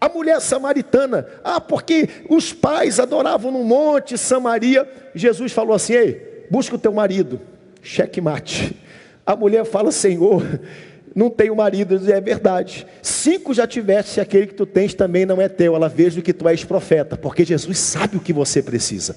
A mulher samaritana, porque os pais adoravam no monte Samaria, Jesus falou assim: ei, busca o teu marido, checkmate. A mulher fala: Senhor, não tenho marido. Ele diz: é verdade, 5 já tiveste, se aquele que tu tens também não é teu. Ela: vejo que tu és profeta, porque Jesus sabe o que você precisa.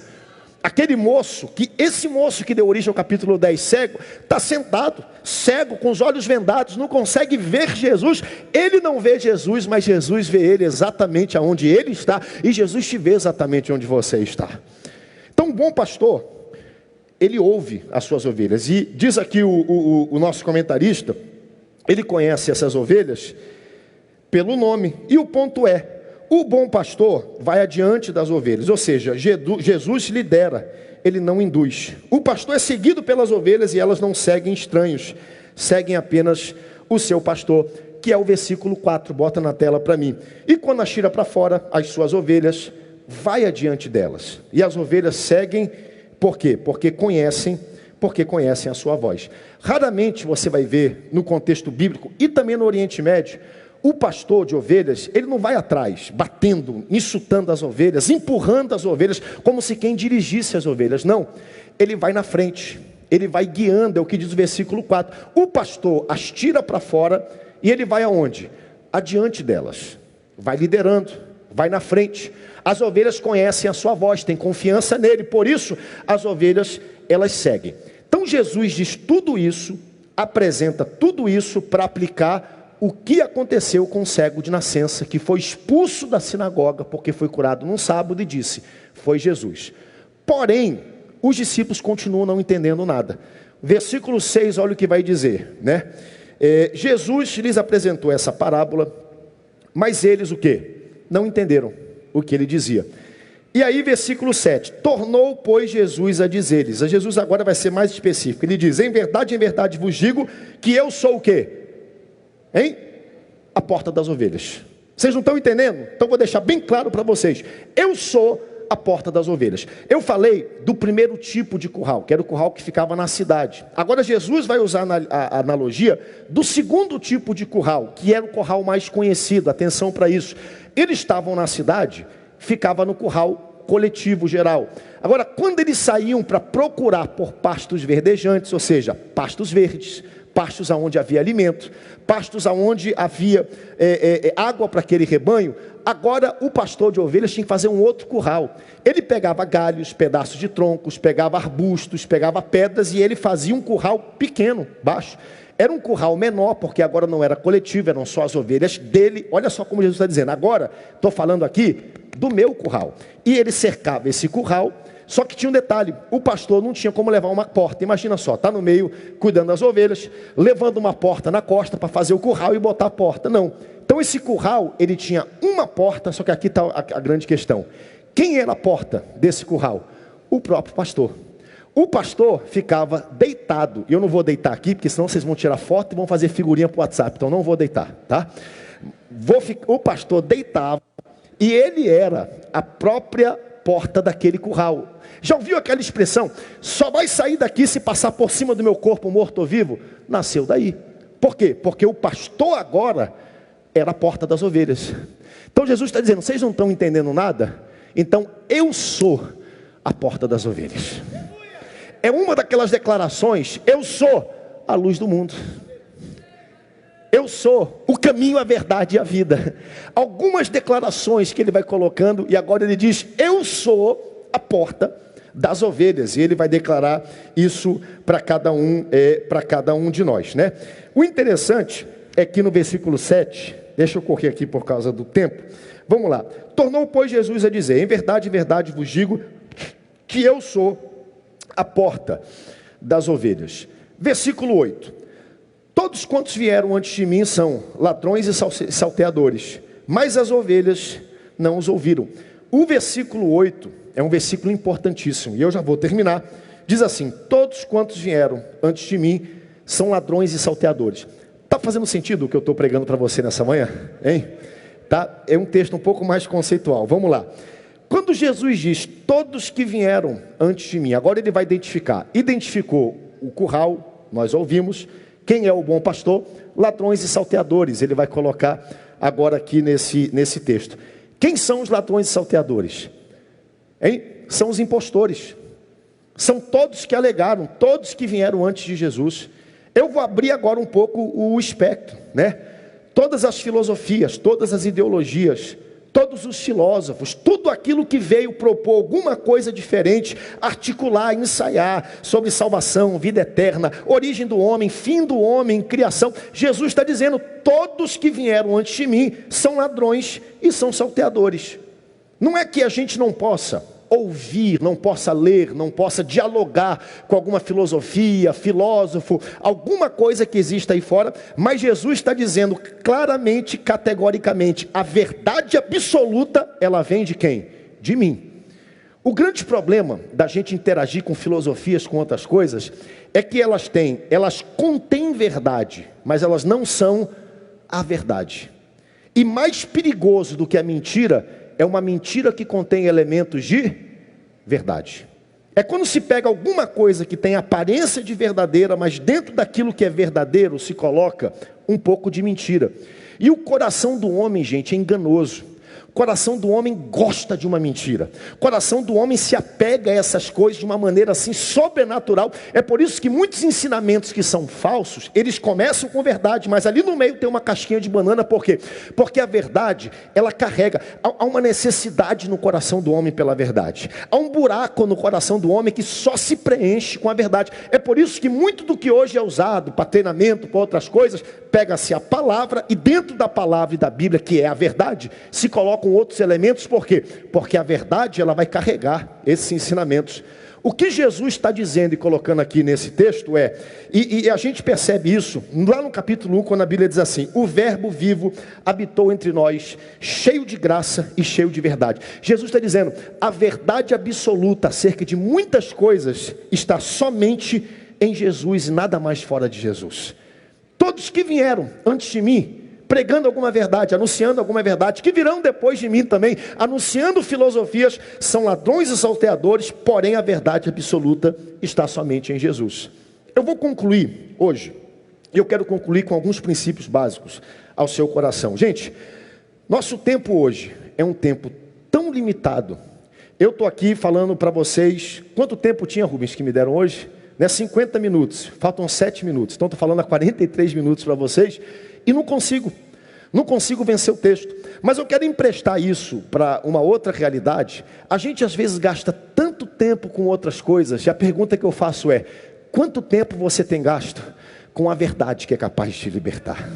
Aquele moço, esse moço que deu origem ao capítulo 10, cego, está sentado, cego, com os olhos vendados, não consegue ver Jesus. Ele não vê Jesus, mas Jesus vê ele exatamente aonde ele está, e Jesus te vê exatamente onde você está. Então, um bom pastor, ele ouve as suas ovelhas, e diz aqui o nosso comentarista, ele conhece essas ovelhas pelo nome, e o ponto é: o bom pastor vai adiante das ovelhas, ou seja, Jesus lidera, ele não induz. O pastor é seguido pelas ovelhas e elas não seguem estranhos, seguem apenas o seu pastor, que é o versículo 4, bota na tela para mim. E quando atira para fora as suas ovelhas, vai adiante delas. E as ovelhas seguem, por quê? Porque conhecem a sua voz. Raramente você vai ver no contexto bíblico e também no Oriente Médio, o pastor de ovelhas, ele não vai atrás, batendo, insultando as ovelhas, empurrando as ovelhas, como se quem dirigisse as ovelhas. Não, ele vai na frente, ele vai guiando, é o que diz o versículo 4. O pastor as tira para fora e ele vai aonde? Adiante delas, vai liderando, vai na frente. As ovelhas conhecem a sua voz, têm confiança nele, por isso as ovelhas, elas seguem. Então Jesus diz tudo isso, apresenta tudo isso para aplicar o que aconteceu com o cego de nascença, que foi expulso da sinagoga, porque foi curado num sábado, e disse: foi Jesus. Porém, os discípulos continuam não entendendo nada. Versículo 6, olha o que vai dizer, né? Jesus lhes apresentou essa parábola, mas eles o quê? Não entenderam o que ele dizia. E aí, versículo 7, tornou, pois, Jesus a dizer-lhes. Jesus agora vai ser mais específico. Ele diz: em verdade vos digo que eu sou o quê? Hein? A porta das ovelhas. Vocês não estão entendendo? Então vou deixar bem claro para vocês. Eu sou a porta das ovelhas. Eu falei do primeiro tipo de curral, que era o curral que ficava na cidade. Agora Jesus vai usar a analogia do segundo tipo de curral, que era o curral mais conhecido. Atenção para isso. Eles estavam na cidade, ficava no curral coletivo geral. Agora, quando eles saíam para procurar por pastos verdejantes, ou seja, pastos verdes, pastos aonde havia alimento, pastos aonde havia água para aquele rebanho, agora o pastor de ovelhas tinha que fazer um outro curral. Ele pegava galhos, pedaços de troncos, pegava arbustos, pegava pedras, e ele fazia um curral pequeno, baixo. Era um curral menor, porque agora não era coletivo, eram só as ovelhas dele. Olha só como Jesus está dizendo: agora estou falando aqui do meu curral. E ele cercava esse curral. Só que tinha um detalhe: o pastor não tinha como levar uma porta. Imagina só, está no meio cuidando das ovelhas, levando uma porta na costa para fazer o curral e botar a porta. Não. Então esse curral, ele tinha uma porta, só que aqui está a grande questão. Quem era a porta desse curral? O próprio pastor. O pastor ficava deitado. E eu não vou deitar aqui, porque senão vocês vão tirar foto e vão fazer figurinha para o WhatsApp. Então não vou deitar, tá? O pastor deitava, e ele era a própria porta daquele curral. Já ouviu aquela expressão: só vai sair daqui se passar por cima do meu corpo morto ou vivo? Nasceu daí. Por quê? Porque o pastor agora era a porta das ovelhas. Então Jesus está dizendo: vocês não estão entendendo nada? Então eu sou a porta das ovelhas. É uma daquelas declarações: eu sou a luz do mundo. Eu sou o caminho, a verdade e a vida. Algumas declarações que ele vai colocando, e agora ele diz: eu sou a porta das ovelhas. E ele vai declarar isso para cada um de nós, né? O interessante é que no versículo 7, deixa eu correr aqui por causa do tempo. Vamos lá. Tornou, pois, Jesus a dizer: em verdade vos digo que eu sou a porta das ovelhas. Versículo 8. Todos quantos vieram antes de mim são ladrões e salteadores, mas as ovelhas não os ouviram. O versículo 8 é um versículo importantíssimo, e eu já vou terminar. Diz assim: todos quantos vieram antes de mim são ladrões e salteadores. Está fazendo sentido o que eu estou pregando para você nessa manhã? Hein? Tá? É um texto um pouco mais conceitual. Vamos lá. Quando Jesus diz todos que vieram antes de mim, agora ele vai identificou o curral, nós ouvimos, quem é o bom pastor, ladrões e salteadores, ele vai colocar agora aqui nesse texto. Quem são os ladrões e salteadores? Hein? São os impostores, são todos que alegaram, todos que vieram antes de Jesus. Eu vou abrir agora um pouco o espectro, né? Todas as filosofias, todas as ideologias, todos os filósofos, tudo aquilo que veio propor alguma coisa diferente, articular, ensaiar sobre salvação, vida eterna, origem do homem, fim do homem, criação. Jesus está dizendo, todos que vieram antes de mim são ladrões e são salteadores. Não é que a gente não possa ouvir, não possa ler, não possa dialogar com alguma filosofia, filósofo, alguma coisa que exista aí fora, mas Jesus está dizendo claramente, categoricamente, a verdade absoluta, ela vem de quem? De mim. O grande problema da gente interagir com filosofias, com outras coisas, é que elas contêm verdade, mas elas não são a verdade. E mais perigoso do que a mentira, é uma mentira que contém elementos de verdade. É quando se pega alguma coisa que tem aparência de verdadeira, mas dentro daquilo que é verdadeiro se coloca um pouco de mentira. E o coração do homem, gente, é enganoso. O coração do homem gosta de uma mentira. O coração do homem se apega a essas coisas de uma maneira assim sobrenatural. É por isso que muitos ensinamentos que são falsos, eles começam com verdade, mas ali no meio tem uma casquinha de banana. Por quê? Porque a verdade, ela carrega. Há uma necessidade no coração do homem pela verdade. Há um buraco no coração do homem que só se preenche com a verdade. É por isso que muito do que hoje é usado para treinamento, para outras coisas, pega-se a palavra e dentro da palavra e da Bíblia, que é a verdade, se coloca com outros elementos. Por quê? Porque a verdade, ela vai carregar esses ensinamentos. O que Jesus está dizendo e colocando aqui nesse texto é, e a gente percebe isso lá no capítulo 1, quando a Bíblia diz assim: o verbo vivo habitou entre nós, cheio de graça e cheio de verdade. Jesus está dizendo, a verdade absoluta acerca de muitas coisas está somente em Jesus e nada mais fora de Jesus. Todos que vieram antes de mim, pregando alguma verdade, anunciando alguma verdade, que virão depois de mim também, anunciando filosofias, são ladrões e salteadores, porém a verdade absoluta está somente em Jesus. Eu vou concluir hoje, e eu quero concluir com alguns princípios básicos ao seu coração. Gente, nosso tempo hoje é um tempo tão limitado. Eu estou aqui falando para vocês, quanto tempo tinha, Rubens, que me deram hoje? 50 minutos, faltam 7 minutos, então estou falando há 43 minutos para vocês, e não consigo vencer o texto. Mas eu quero emprestar isso para uma outra realidade. A gente às vezes gasta tanto tempo com outras coisas, e a pergunta que eu faço é, quanto tempo você tem gasto com a verdade que é capaz de te libertar?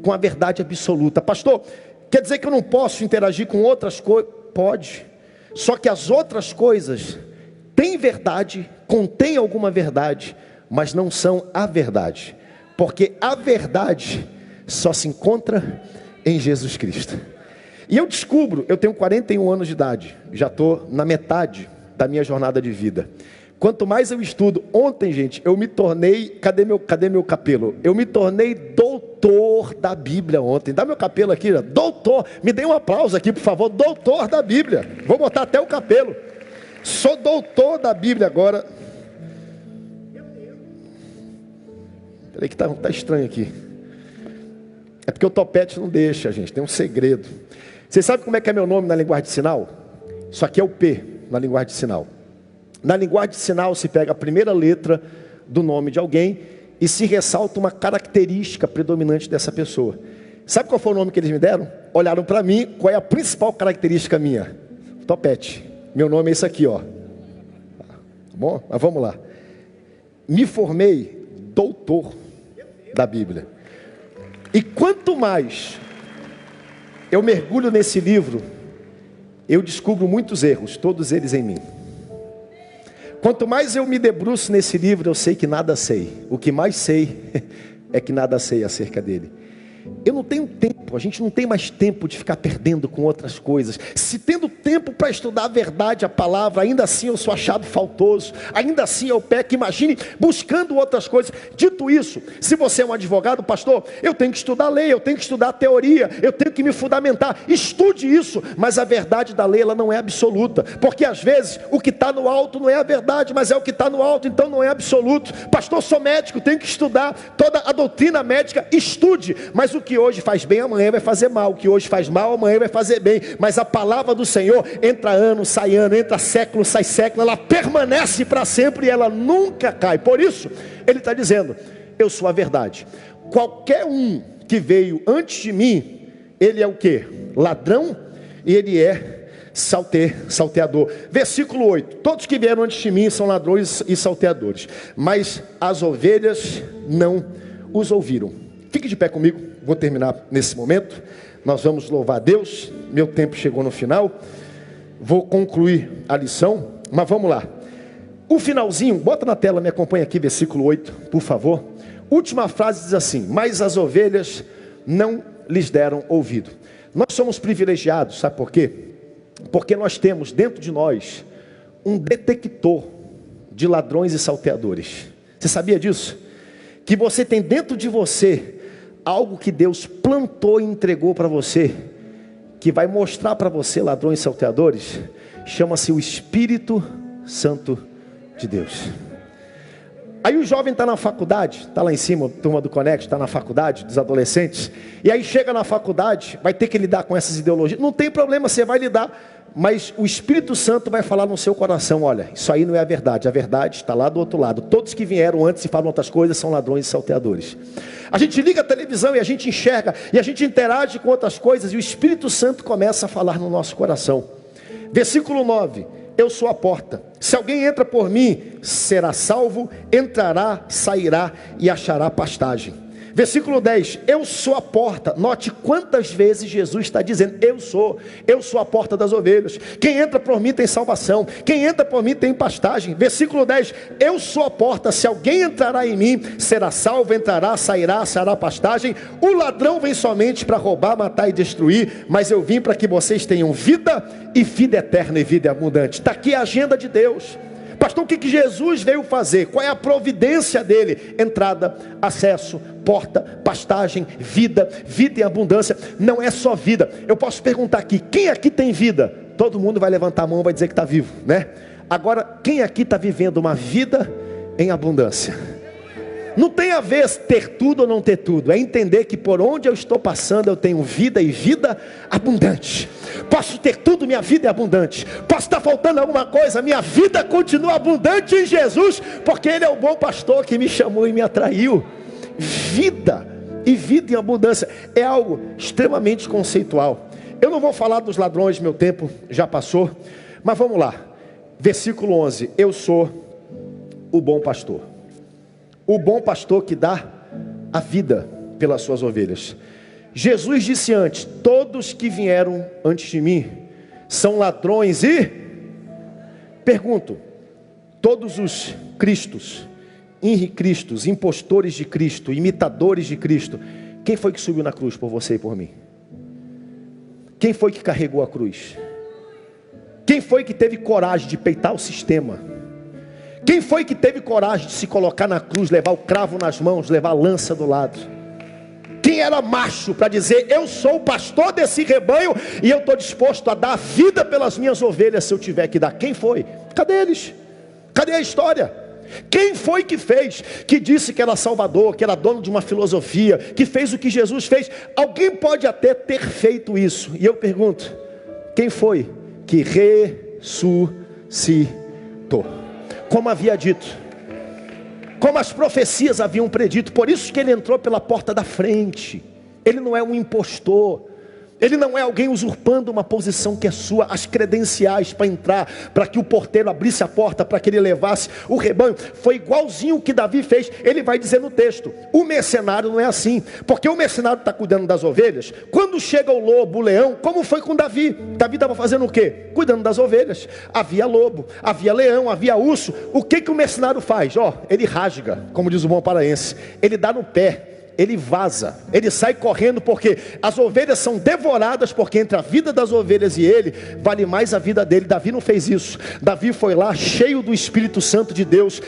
Com a verdade absoluta. Pastor, quer dizer que eu não posso interagir com outras coisas? Pode, só que as outras coisas têm verdade, contêm alguma verdade, mas não são a verdade. Porque a verdade só se encontra em Jesus Cristo. E eu descubro, eu tenho 41 anos de idade, já estou na metade da minha jornada de vida. Quanto mais eu estudo, ontem, gente, eu me tornei, cadê meu capelo? Eu me tornei doutor da Bíblia ontem. Dá meu capelo aqui, doutor, me dê um aplauso aqui, por favor, doutor da Bíblia. Vou botar até o capelo. Sou doutor da Bíblia agora. Peraí que tá estranho aqui. É porque o topete não deixa, gente. Tem um segredo. Você sabe como é que é meu nome na linguagem de sinal? Isso aqui é o P na linguagem de sinal. Na linguagem de sinal se pega a primeira letra do nome de alguém e se ressalta uma característica predominante dessa pessoa. Sabe qual foi o nome que eles me deram? Olharam para mim, qual é a principal característica minha? Topete. Meu nome é esse aqui, ó. Tá bom? Mas vamos lá. Me formei doutor da Bíblia. E quanto mais eu mergulho nesse livro, eu descubro muitos erros, todos eles em mim. Quanto mais eu me debruço nesse livro, eu sei que nada sei. O que mais sei é que nada sei acerca dele. Eu não tenho tempo, a gente não tem mais tempo de ficar perdendo com outras coisas. Se tendo tempo para estudar a verdade, a palavra, ainda assim eu sou achado faltoso, ainda assim eu peco. Imagine buscando outras coisas. Dito isso, se você é um advogado, pastor, eu tenho que estudar a lei, eu tenho que estudar a teoria, eu tenho que me fundamentar. Estude isso, mas a verdade da lei ela não é absoluta, porque às vezes o que está no alto não é a verdade, mas é o que está no alto, então não é absoluto. Pastor, sou médico, tenho que estudar toda a doutrina médica. Estude, mas o que hoje faz bem, amanhã vai fazer mal. O que hoje faz mal, amanhã vai fazer bem. Mas a palavra do Senhor, entra ano, sai ano, entra século, sai século, ela permanece para sempre e ela nunca cai. Por isso, ele está dizendo, eu sou a verdade. Qualquer um que veio antes de mim, ele é o quê? Ladrão, e ele é salteador. Versículo 8, todos que vieram antes de mim são ladrões e salteadores, mas as ovelhas não os ouviram. Fique de pé comigo, vou terminar nesse momento. Nós vamos louvar a Deus. Meu tempo chegou no final. Vou concluir a lição, mas vamos lá. O finalzinho, bota na tela, me acompanha aqui, versículo 8, por favor. Última frase diz assim: mas as ovelhas não lhes deram ouvido. Nós somos privilegiados, sabe por quê? Porque nós temos dentro de nós um detector de ladrões e salteadores. Você sabia disso? Que você tem dentro de você algo que Deus plantou e entregou para você, que vai mostrar para você ladrões e salteadores. Chama-se o Espírito Santo de Deus. Aí o jovem está na faculdade, está lá em cima, a turma do Conect está na faculdade, dos adolescentes, e aí chega na faculdade, vai ter que lidar com essas ideologias. Não tem problema, você vai lidar, mas o Espírito Santo vai falar no seu coração: olha, isso aí não é a verdade está lá do outro lado. Todos que vieram antes e falam outras coisas são ladrões e salteadores. A gente liga a televisão e a gente enxerga, e a gente interage com outras coisas, e o Espírito Santo começa a falar no nosso coração. Versículo 9, eu sou a porta, se alguém entra por mim, será salvo, entrará, sairá e achará pastagem. Versículo 10, eu sou a porta. Note quantas vezes Jesus está dizendo, eu sou a porta das ovelhas. Quem entra por mim tem salvação, quem entra por mim tem pastagem. Versículo 10, eu sou a porta, se alguém entrará em mim, será salvo, entrará, sairá, achará pastagem. O ladrão vem somente para roubar, matar e destruir, mas eu vim para que vocês tenham vida, e vida eterna e vida abundante. Está aqui a agenda de Deus. Pastor, o que Jesus veio fazer? Qual é a providência dele? Entrada, acesso, porta, pastagem, vida em abundância. Não é só vida. Eu posso perguntar aqui, quem aqui tem vida? Todo mundo vai levantar a mão e vai dizer que está vivo, né? Agora, quem aqui está vivendo uma vida em abundância? Não tem a ver ter tudo ou não ter tudo. É entender que por onde eu estou passando eu tenho vida e vida abundante. Posso ter tudo, minha vida é abundante. Posso estar faltando alguma coisa, minha vida continua abundante em Jesus, porque Ele é o bom pastor que me chamou e me atraiu. Vida e vida em abundância é algo extremamente conceitual. Eu não vou falar dos ladrões, meu tempo já passou, mas vamos lá. Versículo 11, eu sou o bom pastor. O bom pastor que dá a vida pelas suas ovelhas. Jesus disse antes, todos que vieram antes de mim são ladrões e... Pergunto, todos os cristos, irrecristos, impostores de Cristo, imitadores de Cristo, quem foi que subiu na cruz por você e por mim? Quem foi que carregou a cruz? Quem foi que teve coragem de peitar o sistema? Quem foi que teve coragem de se colocar na cruz, levar o cravo nas mãos, levar a lança do lado? Quem era macho para dizer, eu sou o pastor desse rebanho e eu estou disposto a dar a vida pelas minhas ovelhas se eu tiver que dar? Quem foi? Cadê eles? Cadê a história? Quem foi que fez? Que disse que era salvador, que era dono de uma filosofia, que fez o que Jesus fez? Alguém pode até ter feito isso. E eu pergunto, quem foi que ressuscitou? Como havia dito, como as profecias haviam predito. Por isso que ele entrou pela porta da frente. Ele não é um impostor, Ele não é alguém usurpando uma posição que é sua, as credenciais para entrar, para que o porteiro abrisse a porta, para que ele levasse o rebanho. Foi igualzinho o que Davi fez. Ele vai dizer no texto, o mercenário não é assim, porque o mercenário está cuidando das ovelhas. Quando chega o lobo, o leão, como foi com Davi? Davi estava fazendo o quê? Cuidando das ovelhas. Havia lobo, havia leão, havia urso. O que o mercenário faz? Ele rasga, como diz o bom paraense. Ele dá no pé. Ele vaza, ele sai correndo, porque as ovelhas são devoradas, porque entre a vida das ovelhas e ele, vale mais a vida dele. Davi não fez isso. Davi foi lá, cheio do Espírito Santo de Deus,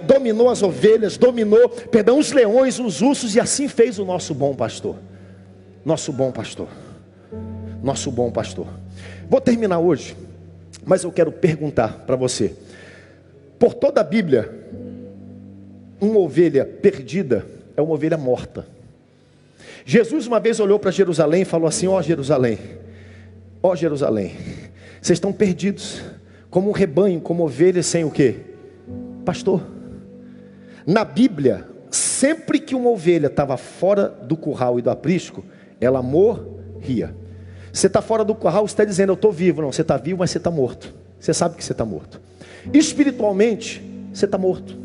dominou as ovelhas, dominou os leões, os ursos, e assim fez o nosso bom pastor. Nosso bom pastor. Nosso bom pastor. Vou terminar hoje, mas eu quero perguntar para você. Por toda a Bíblia, uma ovelha perdida é uma ovelha morta. Jesus uma vez olhou para Jerusalém e falou assim: ó Jerusalém, vocês estão perdidos, como um rebanho, como ovelhas sem o quê? Pastor. Na Bíblia, sempre que uma ovelha estava fora do curral e do aprisco, ela morria. Você está fora do curral, você está dizendo: eu estou vivo. Não, você está vivo, mas você está morto. Você sabe que você está morto. Espiritualmente, você está morto.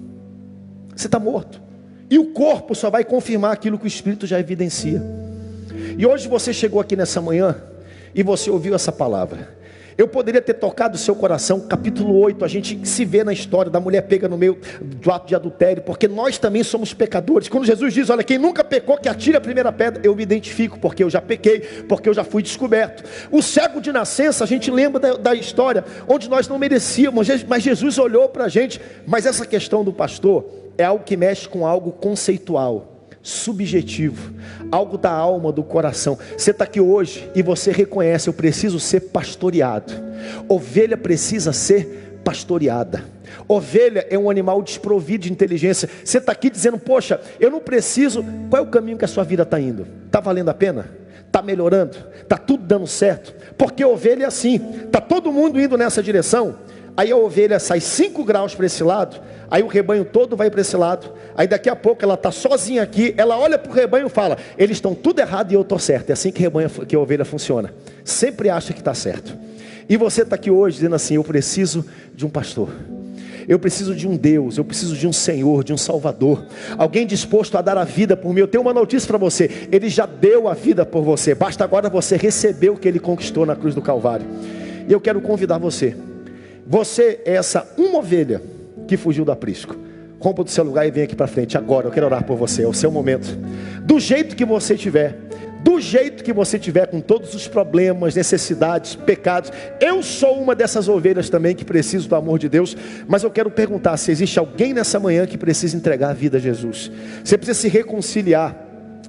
Você está morto. E o corpo só vai confirmar aquilo que o Espírito já evidencia. E hoje você chegou aqui nessa manhã e você ouviu essa palavra. Eu poderia ter tocado o seu coração. Capítulo 8, a gente se vê na história da mulher pega no meio do ato de adultério, porque nós também somos pecadores. Quando Jesus diz: olha, quem nunca pecou que atire a primeira pedra, eu me identifico, porque eu já pequei, porque eu já fui descoberto. O cego de nascença, a gente lembra da história, onde nós não merecíamos, mas Jesus olhou para a gente. Mas essa questão do pastor é algo que mexe com algo conceitual, subjetivo, algo da alma, do coração. Você está aqui hoje e você reconhece: eu preciso ser pastoreado. Ovelha precisa ser pastoreada. Ovelha é um animal desprovido de inteligência. Você está aqui dizendo: poxa, eu não preciso. Qual é o caminho que a sua vida está indo? Está valendo a pena? Está melhorando? Está tudo dando certo? Porque ovelha é assim, está todo mundo indo nessa direção. Aí a ovelha sai 5 graus para esse lado, aí o rebanho todo vai para esse lado, aí daqui a pouco ela está sozinha aqui, ela olha para o rebanho e fala: eles estão tudo errado e eu estou certo. É assim que a ovelha funciona, sempre acha que está certo. E você está aqui hoje dizendo assim: eu preciso de um pastor, eu preciso de um Deus, eu preciso de um Senhor, de um Salvador, alguém disposto a dar a vida por mim. Eu tenho uma notícia para você: Ele já deu a vida por você, basta agora você receber o que Ele conquistou na cruz do Calvário. E eu quero convidar você. Você é essa uma ovelha que fugiu do aprisco. Rompa do seu lugar e vem aqui para frente agora. Eu quero orar por você, é o seu momento. Do jeito que você tiver, com todos os problemas, necessidades, pecados. Eu sou uma dessas ovelhas também que preciso do amor de Deus. Mas eu quero perguntar se existe alguém nessa manhã que precisa entregar a vida a Jesus. Você precisa se reconciliar,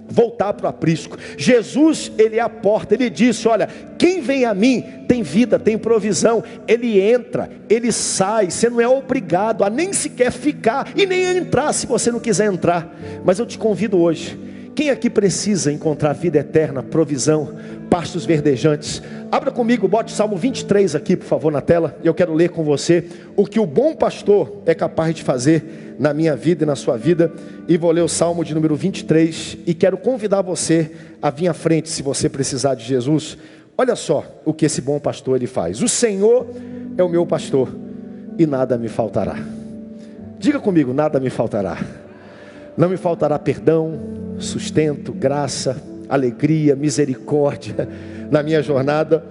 voltar para o aprisco. Jesus, Ele é a porta. Ele disse: olha, quem vem a mim tem vida, tem provisão. Ele entra, Ele sai. Você não é obrigado a nem sequer ficar e nem a entrar se você não quiser entrar. Mas eu te convido hoje. Quem aqui precisa encontrar vida eterna, provisão, pastos verdejantes? Abra comigo, bote Salmo 23 aqui, por favor, na tela. E eu quero ler com você o que o bom pastor é capaz de fazer na minha vida e na sua vida. E vou ler o Salmo de número 23. E quero convidar você a vir à frente, se você precisar de Jesus. Olha só o que esse bom pastor ele faz. O Senhor é o meu pastor e nada me faltará. Diga comigo: nada me faltará. Não me faltará perdão, sustento, graça, alegria, misericórdia na minha jornada.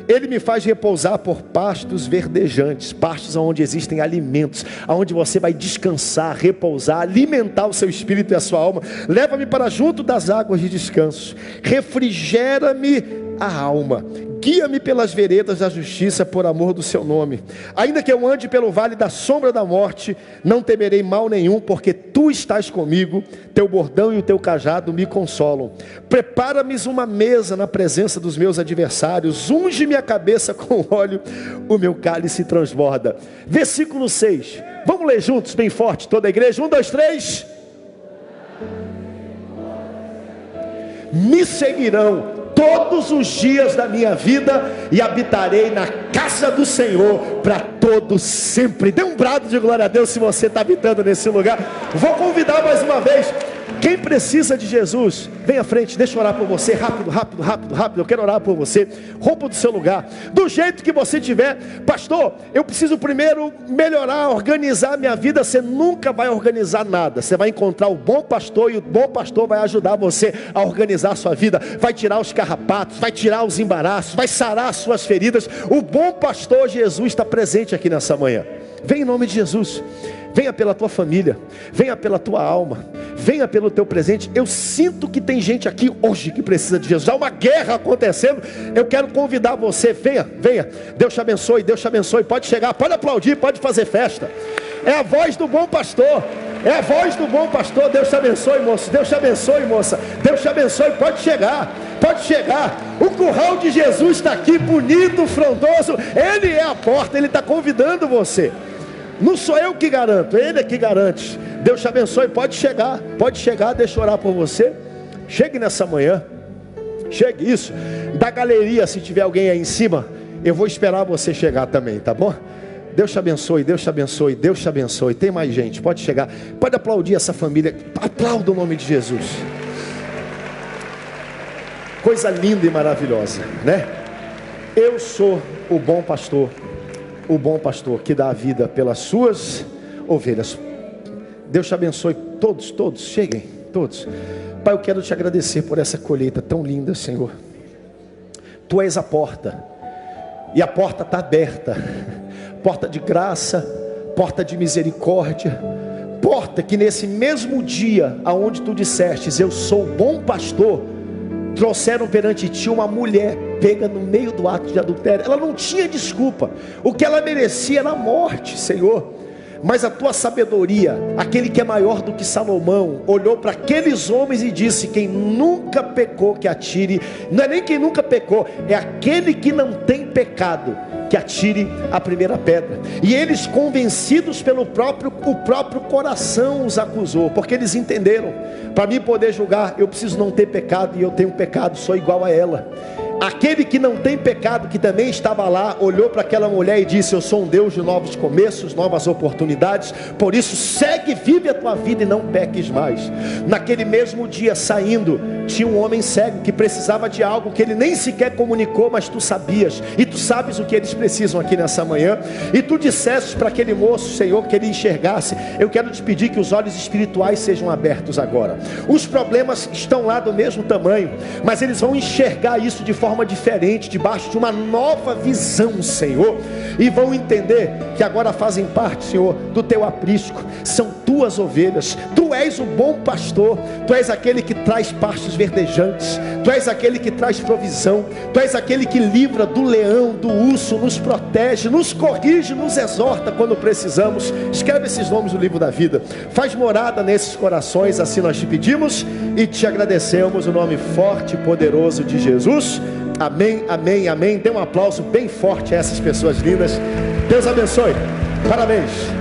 Ele me faz repousar por pastos verdejantes, pastos onde existem alimentos, onde você vai descansar, repousar, alimentar o seu espírito e a sua alma. Leva-me para junto das águas de descanso, refrigera-me a alma, guia-me pelas veredas da justiça por amor do seu nome. Ainda que eu ande pelo vale da sombra da morte, não temerei mal nenhum, porque tu estás comigo, teu bordão e o teu cajado me consolam. Prepara-me uma mesa na presença dos meus adversários, unge-me a cabeça com óleo, o meu cálice transborda. Versículo 6, vamos ler juntos, bem forte, toda a igreja, 1, 2, 3. Me seguirão todos os dias da minha vida e habitarei na casa do Senhor para todos sempre. Dê um brado de glória a Deus se você está habitando nesse lugar. Vou convidar mais uma vez. Quem precisa de Jesus, vem à frente, deixa eu orar por você, rápido, eu quero orar por você. Roupa do seu lugar, do jeito que você tiver. Pastor, eu preciso primeiro melhorar, organizar a minha vida. Você nunca vai organizar nada. Você vai encontrar o bom pastor, e o bom pastor vai ajudar você a organizar a sua vida, vai tirar os carrapatos, vai tirar os embaraços, vai sarar as suas feridas. O bom pastor Jesus está presente aqui nessa manhã. Vem em nome de Jesus. Venha pela tua família, venha pela tua alma, venha pelo teu presente. Eu sinto que tem gente aqui hoje que precisa de Jesus. Há uma guerra acontecendo. Eu quero convidar você, venha. Deus te abençoe, pode chegar, pode aplaudir, pode fazer festa. É a voz do bom pastor, é a voz do bom pastor. Deus te abençoe, moço, Deus te abençoe, moça, Deus te abençoe, pode chegar. O curral de Jesus está aqui, bonito, frondoso. Ele é a porta, Ele está convidando você. Não sou eu que garanto, Ele é que garante. Deus te abençoe, pode chegar, deixa eu orar por você. Chegue nessa manhã, chegue, isso. Da galeria, se tiver alguém aí em cima, eu vou esperar você chegar também, tá bom? Deus te abençoe. Tem mais gente, pode chegar, pode aplaudir essa família. Aplauda o nome de Jesus. Coisa linda e maravilhosa, né? Eu sou o bom pastor que dá a vida pelas suas ovelhas. Deus te abençoe, todos, cheguem, todos. Pai, eu quero te agradecer por essa colheita tão linda, Senhor. Tu és a porta, e a porta está aberta, porta de graça, porta de misericórdia, porta que nesse mesmo dia, aonde tu dissestes, eu sou o bom pastor, trouxeram perante ti uma mulher pega no meio do ato de adultério. Ela não tinha desculpa, o que ela merecia era a morte, Senhor. Mas a tua sabedoria, aquele que é maior do que Salomão, olhou para aqueles homens e disse: quem nunca pecou que atire. Não é nem quem nunca pecou, é aquele que não tem pecado que atire a primeira pedra. E eles, convencidos pelo próprio coração, os acusou, porque eles entenderam: para mim poder julgar, eu preciso não ter pecado, e eu tenho pecado, sou igual a ela. Aquele que não tem pecado, que também estava lá, olhou para aquela mulher e disse: eu sou um Deus de novos começos, novas oportunidades, por isso segue, vive a tua vida e não peques mais. Naquele mesmo dia, saindo, tinha um homem cego que precisava de algo que ele nem sequer comunicou, mas tu sabias, e tu sabes o que eles precisam aqui nessa manhã. E tu disseste para aquele moço, Senhor, que ele enxergasse. Eu quero te pedir que os olhos espirituais sejam abertos agora. Os problemas estão lá do mesmo tamanho, mas eles vão enxergar isso de forma diferente, debaixo de uma nova visão, Senhor, e vão entender que agora fazem parte, Senhor, do teu aprisco, são tuas ovelhas. Tu és o bom pastor, tu és aquele que traz pastos verdejantes, tu és aquele que traz provisão, tu és aquele que livra do leão, do urso, nos protege, nos corrige, nos exorta quando precisamos. Escreve esses nomes no livro da vida, faz morada nesses corações, assim nós te pedimos e te agradecemos, o nome forte e poderoso de Jesus. Amém, amém, amém. Dê um aplauso bem forte a essas pessoas lindas. Deus abençoe. Parabéns.